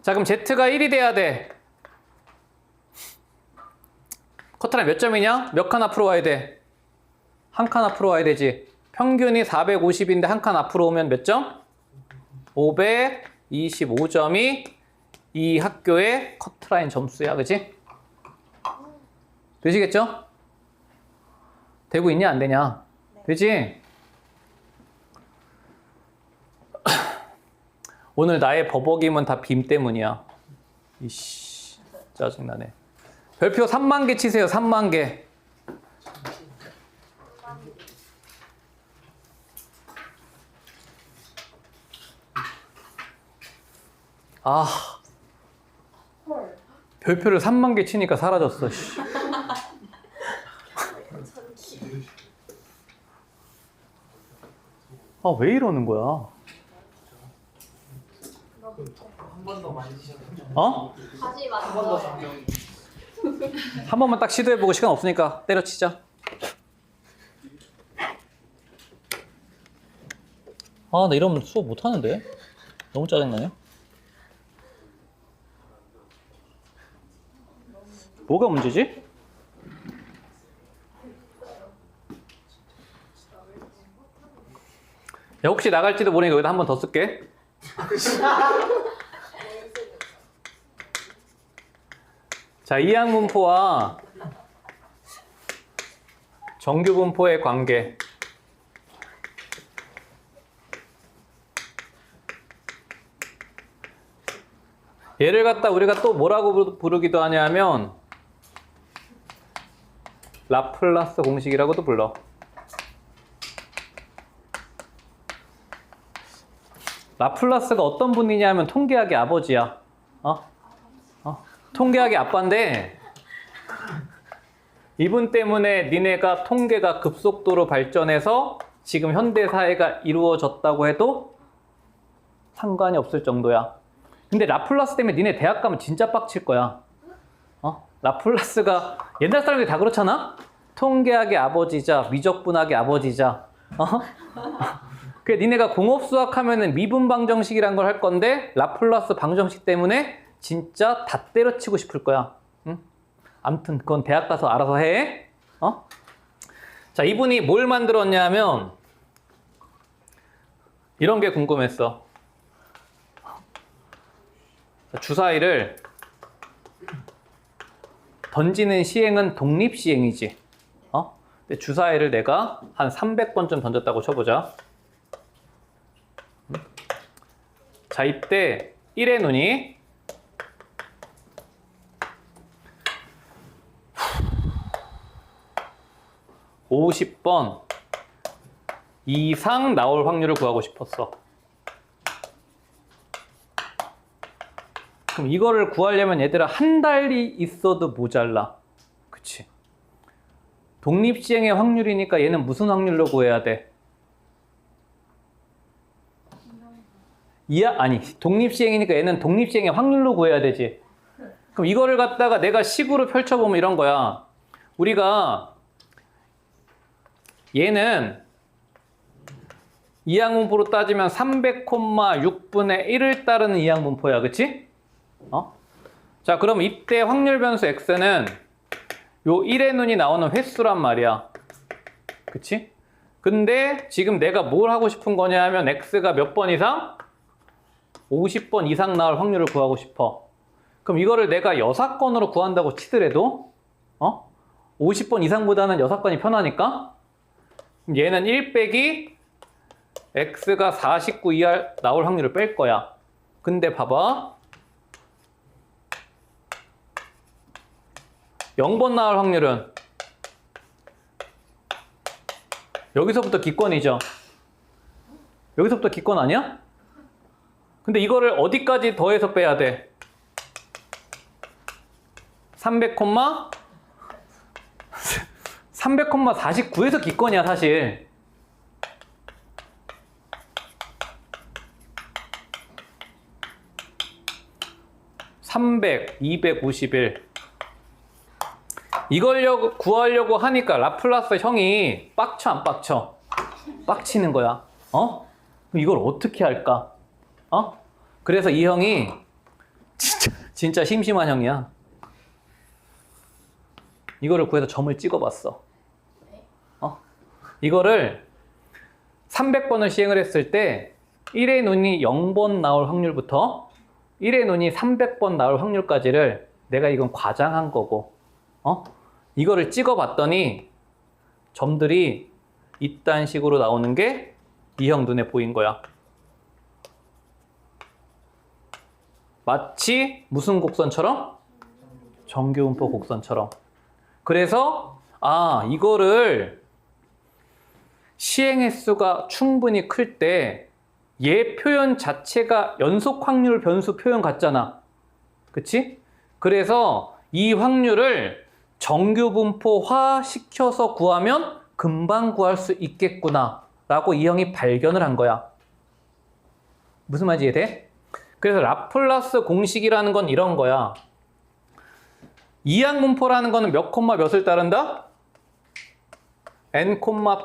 자, 그럼 Z가 1이 돼야 돼. 커트라인 몇 점이냐? 몇 칸 앞으로 와야 돼? 한 칸 앞으로 와야 되지. 평균이 450인데 한 칸 앞으로 오면 몇 점? 525점이 이 학교의 커트라인 점수야. 그치? 되시겠죠? 되고 있냐 안 되냐? 네. 되지? 오늘 나의 버벅임은 다 빔 때문이야. 이씨, 짜증나네. 별표 3만 개 치세요. 3만 개. 아, 별표를 3만 개 치니까 사라졌어. 씨. 아, 왜 이러는 거야? 한 번 더 많이 드셔도 다시 한 번 더 맞춰. 변경이. 한 번만 딱 시도해보고 시간 없으니까 때려치자. 아, 나 이러면 수업 못하는데? 너무 짜증나네. 뭐가 문제지? 야, 혹시 나갈지도 모르니까 여기다 한 번 더 쓸게. 자, 이항분포와 정규분포의 관계. 얘를 갖다 우리가 또 뭐라고 부르기도 하냐면 라플라스 공식이라고도 불러. 라플라스가 어떤 분이냐면 통계학의 아버지야. 통계학의 아빠인데 이분 때문에 니네가 통계가 급속도로 발전해서 지금 현대 사회가 이루어졌다고 해도 상관이 없을 정도야. 근데 라플라스 때문에 니네 대학 가면 진짜 빡칠 거야. 라플라스가 옛날 사람들이 다 그렇잖아? 통계학의 아버지자, 미적분학의 아버지자. 그 니네가 공업수학 하면은 미분 방정식이란 걸 할 건데 라플라스 방정식 때문에 진짜 다 때려치고 싶을 거야. 응? 아무튼 그건 대학 가서 알아서 해. 자, 이분이 뭘 만들었냐면 이런 게 궁금했어. 주사위를 던지는 시행은 독립시행이지. 근데 주사위를 내가 한 300번쯤 던졌다고 쳐보자. 자, 이때 1의 눈이 50번 이상 나올 확률을 구하고 싶었어. 그럼 이거를 구하려면 얘들아 한 달이 있어도 모자라. 그치? 독립시행의 확률이니까 얘는 무슨 확률로 구해야 돼? 아니, 독립시행이니까 얘는 독립시행의 확률로 구해야 되지. 그럼 이거를 갖다가 내가 식으로 펼쳐보면 이런 거야. 우리가 얘는 이항분포로 따지면 300,6분의 1을 따르는 이항분포야. 그치? 자, 그럼 이때 확률 변수 x는 요 1의 눈이 나오는 횟수란 말이야. 그치? 근데 지금 내가 뭘 하고 싶은 거냐 하면 x가 몇 번 이상? 50번 이상 나올 확률을 구하고 싶어. 그럼 이거를 내가 여사건으로 구한다고 치더라도 50번 이상보다는 여사건이 편하니까 그럼 얘는 1 빼기 x가 49 이하 나올 확률을 뺄 거야. 근데 봐봐. 0번 나올 확률은 여기서부터 기권이죠. 여기서부터 기권 아니야? 근데 이거를 어디까지 더해서 빼야 돼? 300,49에서 기권이야 사실. 300, 251 이걸 구하려고 하니까 라플라스 형이 빡쳐 안 빡쳐? 빡치는 거야. 그럼 이걸 어떻게 할까? 그래서 이 형이 진짜 심심한 형이야. 이거를 구해서 점을 찍어봤어. 이거를 300번을 시행을 했을 때 1의 눈이 0번 나올 확률부터 1의 눈이 300번 나올 확률까지를 내가 이건 과장한 거고 이거를 찍어봤더니 점들이 이딴 식으로 나오는 게 이 형 눈에 보인 거야. 마치 무슨 곡선처럼? 정규분포 곡선처럼. 그래서 이거를 시행 횟수가 충분히 클 때 얘 표현 자체가 연속 확률 변수 표현 같잖아. 그치? 그래서 이 확률을 정규분포화 시켜서 구하면 금방 구할 수 있겠구나 라고 이 형이 발견을 한 거야. 무슨 말인지 이해돼? 그래서 라플라스 공식이라는 건 이런 거야. 이항분포라는 거는 몇 콤마 몇을 따른다? n,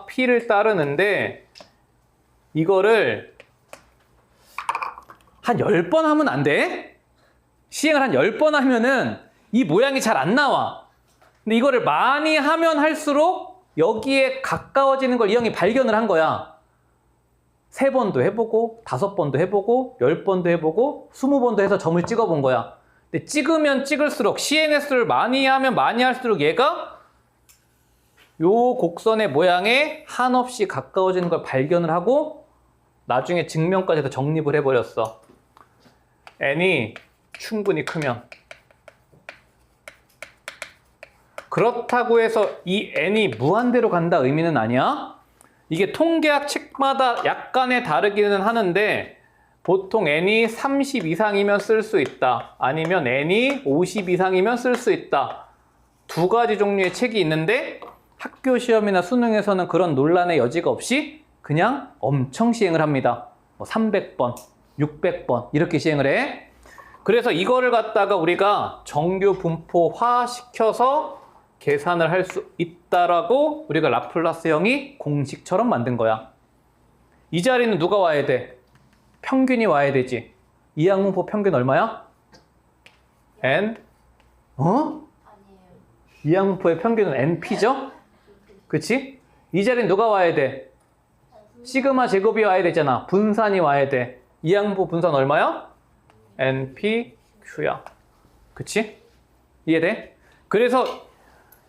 p를 따르는데 이거를 한 10번 하면 안 돼? 시행을 한 10번 하면은 이 모양이 잘 안 나와. 근데 이거를 많이 하면 할수록 여기에 가까워지는 걸 이 형이 발견을 한 거야. 3번도 해보고 5번도 해보고 10번도 해보고 20번도 해서 점을 찍어본 거야. 근데 찍으면 찍을수록 시행 횟수를 많이 하면 많이 할수록 얘가 요 곡선의 모양에 한없이 가까워지는 걸 발견을 하고 나중에 증명까지 해서 정립을 해버렸어. n이 충분히 크면. 그렇다고 해서 이 n이 무한대로 간다 의미는 아니야. 이게 통계학 책마다 약간의 다르기는 하는데 보통 n이 30 이상이면 쓸 수 있다. 아니면 n이 50 이상이면 쓸 수 있다. 두 가지 종류의 책이 있는데 학교 시험이나 수능에서는 그런 논란의 여지가 없이 그냥 엄청 시행을 합니다. 300번, 600번 이렇게 시행을 해. 그래서 이거를 갖다가 우리가 정규 분포화 시켜서 계산을 할 수 있다라고 우리가 라플라스 형이 공식처럼 만든 거야. 이 자리는 누가 와야 돼? 평균이 와야 되지. 이항분포 평균 얼마야? n? 아니에요. 이항분포의 평균은 np죠? 그치? 이 자리는 누가 와야 돼? 시그마 제곱이 와야 되잖아. 분산이 와야 돼. 이항분포 분산 얼마야? npq야. 그치? 이해돼? 그래서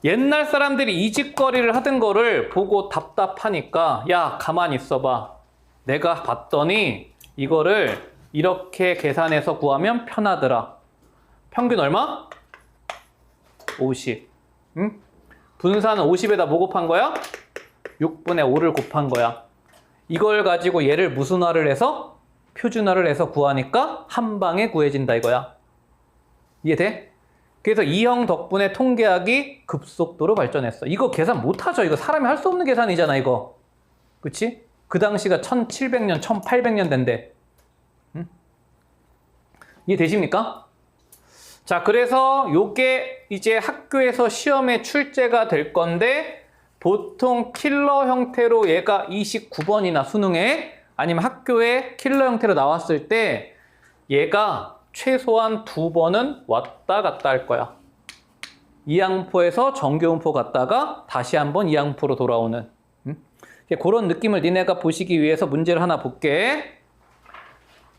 옛날 사람들이 이직거리를 하던 거를 보고 답답하니까 야 가만히 있어봐. 내가 봤더니 이거를 이렇게 계산해서 구하면 편하더라. 평균 얼마? 50. 응? 분산은 50에다 뭐 곱한 거야? 6분의 5를 곱한 거야. 이걸 가지고 얘를 무슨화를 해서 표준화를 해서 구하니까 한 방에 구해진다 이거야. 이해돼? 그래서 이 형 덕분에 통계학이 급속도로 발전했어. 이거 계산 못하죠. 이거 사람이 할 수 없는 계산이잖아 이거. 그치? 그 당시가 1700년, 1800년 된대. 응? 이해되십니까? 자, 그래서 요게 이제 학교에서 시험에 출제가 될 건데 보통 킬러 형태로 얘가 29번이나 수능에 아니면 학교에 킬러 형태로 나왔을 때 얘가 최소한 2번은 왔다 갔다 할 거야. 이항포에서 정교분포 갔다가 다시 한번 이항포로 돌아오는 그런 느낌을 니네가 보시기 위해서 문제를 하나 볼게.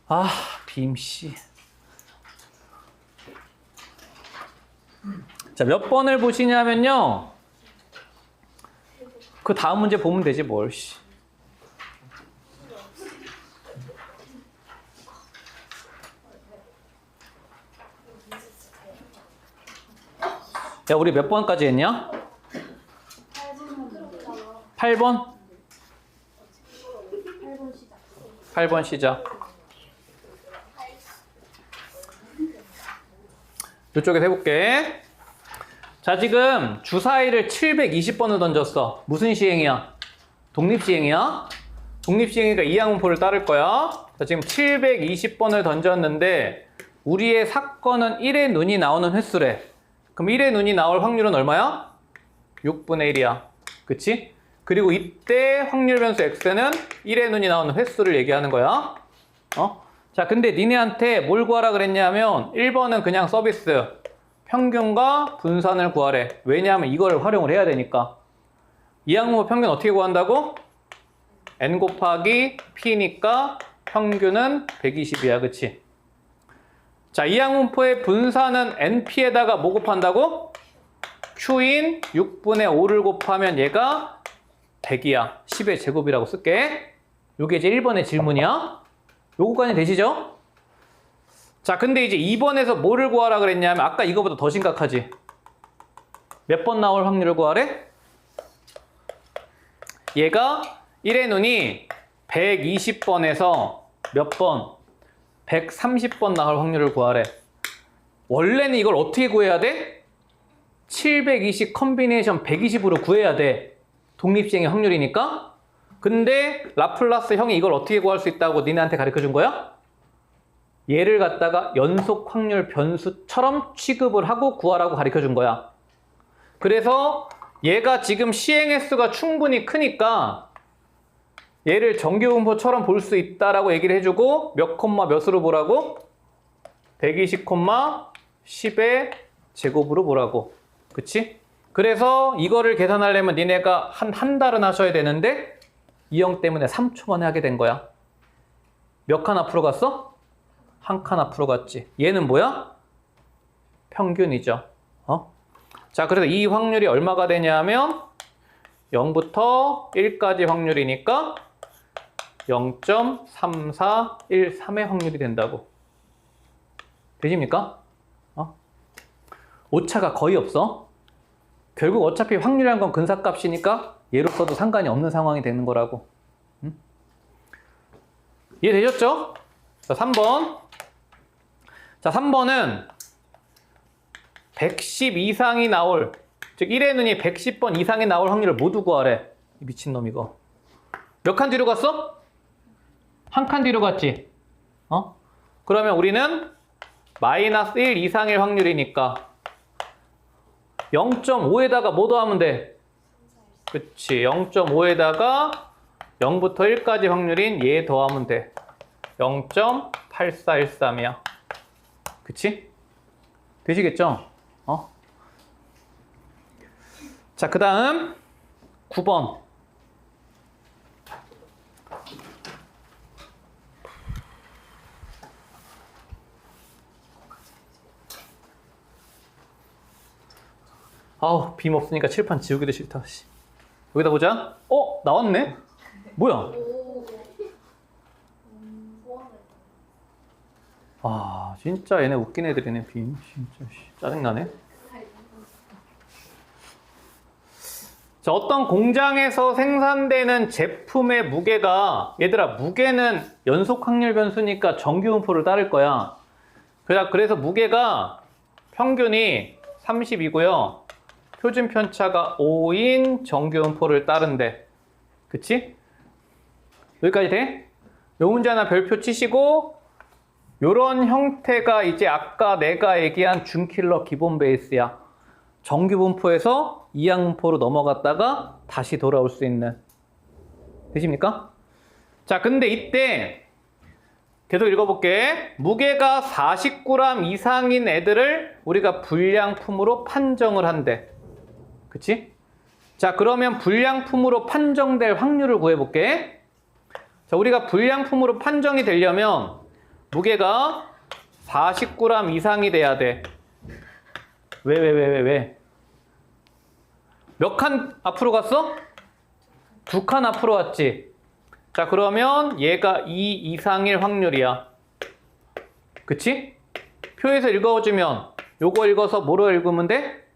아, 빔씨. 자, 몇 번을 보시냐면요. 그 다음 문제 보면 되지 뭘. 야, 우리 몇 번까지 했냐? 8번? 8번 시작. 이쪽에서 해볼게. 자, 지금 주사위를 720번을 던졌어. 무슨 시행이야? 독립시행이야? 독립시행이니까 이항분포를 따를 거야. 자, 지금 720번을 던졌는데 우리의 사건은 1의 눈이 나오는 횟수래. 그럼 1의 눈이 나올 확률은 얼마야? 6분의 1이야. 그치? 그리고 이때 확률 변수 x는 1의 눈이 나오는 횟수를 얘기하는 거야. 자, 근데 니네한테 뭘 구하라 그랬냐면 1번은 그냥 서비스. 평균과 분산을 구하래. 왜냐하면 이걸 활용을 해야 되니까. 이항분포 평균 어떻게 구한다고? n 곱하기 p니까 평균은 120이야. 그치? 자, 이항분포의 분산은 np에다가 뭐 곱한다고? q인 6분의 5를 곱하면 얘가 100이야. 10의 제곱이라고 쓸게. 요게 이제 1번의 질문이야. 요거까지 되시죠? 자, 근데 이제 2번에서 뭐를 구하라 그랬냐면 아까 이거보다 더 심각하지. 몇 번 나올 확률을 구하래? 얘가 1의 눈이 120번에서 몇 번? 130번 나올 확률을 구하래. 원래는 이걸 어떻게 구해야 돼? 720 컨비네이션 120으로 구해야 돼. 독립시행의 확률이니까. 근데 라플라스 형이 이걸 어떻게 구할 수 있다고 니네한테 가르쳐 준 거야? 얘를 갖다가 연속 확률 변수처럼 취급을 하고 구하라고 가르쳐 준 거야. 그래서 얘가 지금 시행 횟수가 충분히 크니까 얘를 정교분포처럼 볼 수 있다라고 얘기를 해주고 몇 콤마 몇으로 보라고? 120 콤마 10의 제곱으로 보라고. 그치? 그래서 이거를 계산하려면 니네가 한 달은 하셔야 되는데 이 형 때문에 3초 만에 하게 된 거야. 몇 칸 앞으로 갔어? 한 칸 앞으로 갔지. 얘는 뭐야? 평균이죠. 자, 그래서 이 확률이 얼마가 되냐면 0부터 1까지 확률이니까 0.3413의 확률이 된다고. 되십니까? 오차가 거의 없어. 결국 어차피 확률이란 건 근사값이니까 얘로 써도 상관이 없는 상황이 되는 거라고. 이해되셨죠? 자, 3번. 자, 3번은 110 이상이 나올, 즉 1의 눈이 110번 이상이 나올 확률을 모두 구하래. 이 미친놈 이거. 몇 칸 뒤로 갔어? 한 칸 뒤로 갔지? 그러면 우리는 마이너스 1 이상일 확률이니까 0.5에다가 뭐 더하면 돼? 그치, 0.5에다가 0부터 1까지 확률인 얘 더하면 돼. 0.8413이야. 그치? 되시겠죠? 자, 그 다음 9번. 아우, 빔 없으니까 칠판 지우기도 싫다. 여기다 보자. 나왔네? 뭐야? 아, 진짜 얘네 웃긴 애들이네. 빔 진짜 짜증나네. 자, 어떤 공장에서 생산되는 제품의 무게가, 얘들아, 무게는 연속 확률 변수니까 정규 분포를 따를 거야. 그래서 무게가 평균이 30이고요. 표준 편차가 5인 정규 분포를 따른대. 그치? 여기까지 돼? 요 문제 하나 별표 치시고, 요런 형태가 이제 아까 내가 얘기한 준킬러 기본 베이스야. 정규 분포에서 이항 분포로 넘어갔다가 다시 돌아올 수 있는. 되십니까? 자, 근데 이때 계속 읽어볼게. 무게가 40g 이상인 애들을 우리가 불량품으로 판정을 한대. 그치? 자, 그러면 불량품으로 판정될 확률을 구해볼게. 자, 우리가 불량품으로 판정이 되려면 무게가 40g 이상이 돼야 돼. 왜? 몇 칸 앞으로 갔어? 2칸 앞으로 왔지. 자, 그러면 얘가 2 이상일 확률이야. 그치? 표에서 읽어주면 요거 읽어서 뭐로 읽으면 돼?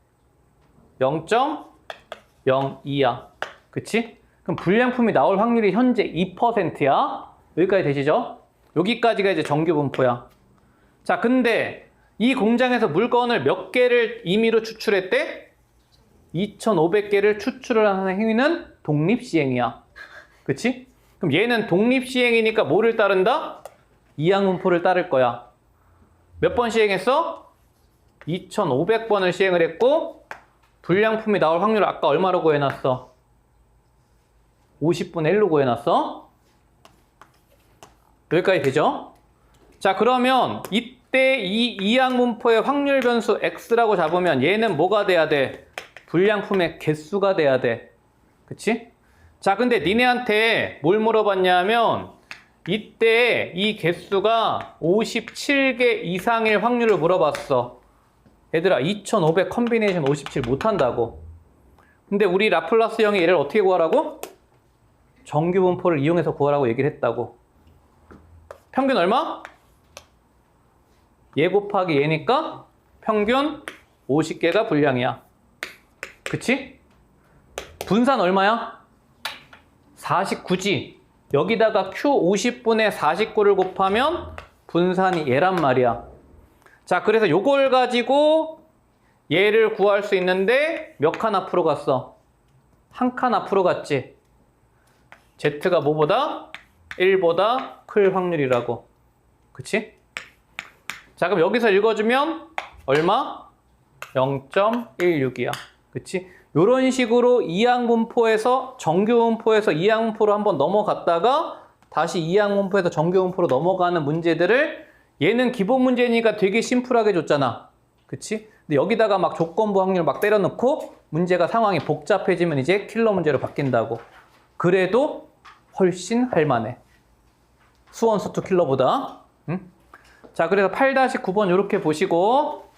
0.02야. 그치? 그럼 불량품이 나올 확률이 현재 2%야. 여기까지 되시죠? 여기까지가 이제 정규 분포야. 자, 근데 이 공장에서 물건을 몇 개를 임의로 추출했대? 2,500개를 추출을 하는 행위는 독립시행이야. 그치? 그럼 얘는 독립시행이니까 뭐를 따른다? 이항 분포를 따를 거야. 몇 번 시행했어? 2,500번을 시행을 했고, 불량품이 나올 확률을 아까 얼마로 구해놨어? 50분의 1로 구해놨어? 여기까지 되죠? 자, 그러면 이때 이 이항 분포의 확률 변수 x라고 잡으면 얘는 뭐가 돼야 돼? 불량품의 개수가 돼야 돼. 그치? 자, 근데 니네한테 뭘 물어봤냐면 이때 이 개수가 57개 이상일 확률을 물어봤어. 얘들아, 2500 컨비네이션 57 못한다고. 근데 우리 라플라스 형이 얘를 어떻게 구하라고? 정규 분포를 이용해서 구하라고 얘기를 했다고. 평균 얼마? 얘 곱하기 얘니까 평균 50개가 불량이야. 그치? 분산 얼마야? 49지. 여기다가 Q 50분의 49를 곱하면 분산이 얘란 말이야. 자, 그래서 요걸 가지고 얘를 구할 수 있는데 몇 칸 앞으로 갔어? 한 칸 앞으로 갔지. Z가 뭐보다? 1보다 클 확률이라고. 그치? 자, 그럼 여기서 읽어주면 얼마? 0.16이야. 그치? 요런 식으로 이항 분포에서 정규 분포에서 이항 분포로 한번 넘어갔다가 다시 이항 분포에서 정규 분포로 넘어가는 문제들을 얘는 기본 문제니까 되게 심플하게 줬잖아. 그치? 근데 여기다가 막 조건부 확률 막 때려넣고 문제가 상황이 복잡해지면 이제 킬러 문제로 바뀐다고. 그래도 훨씬 할만해. 수원 수투 킬러보다. 응? 자, 그래서 8-9번 이렇게 보시고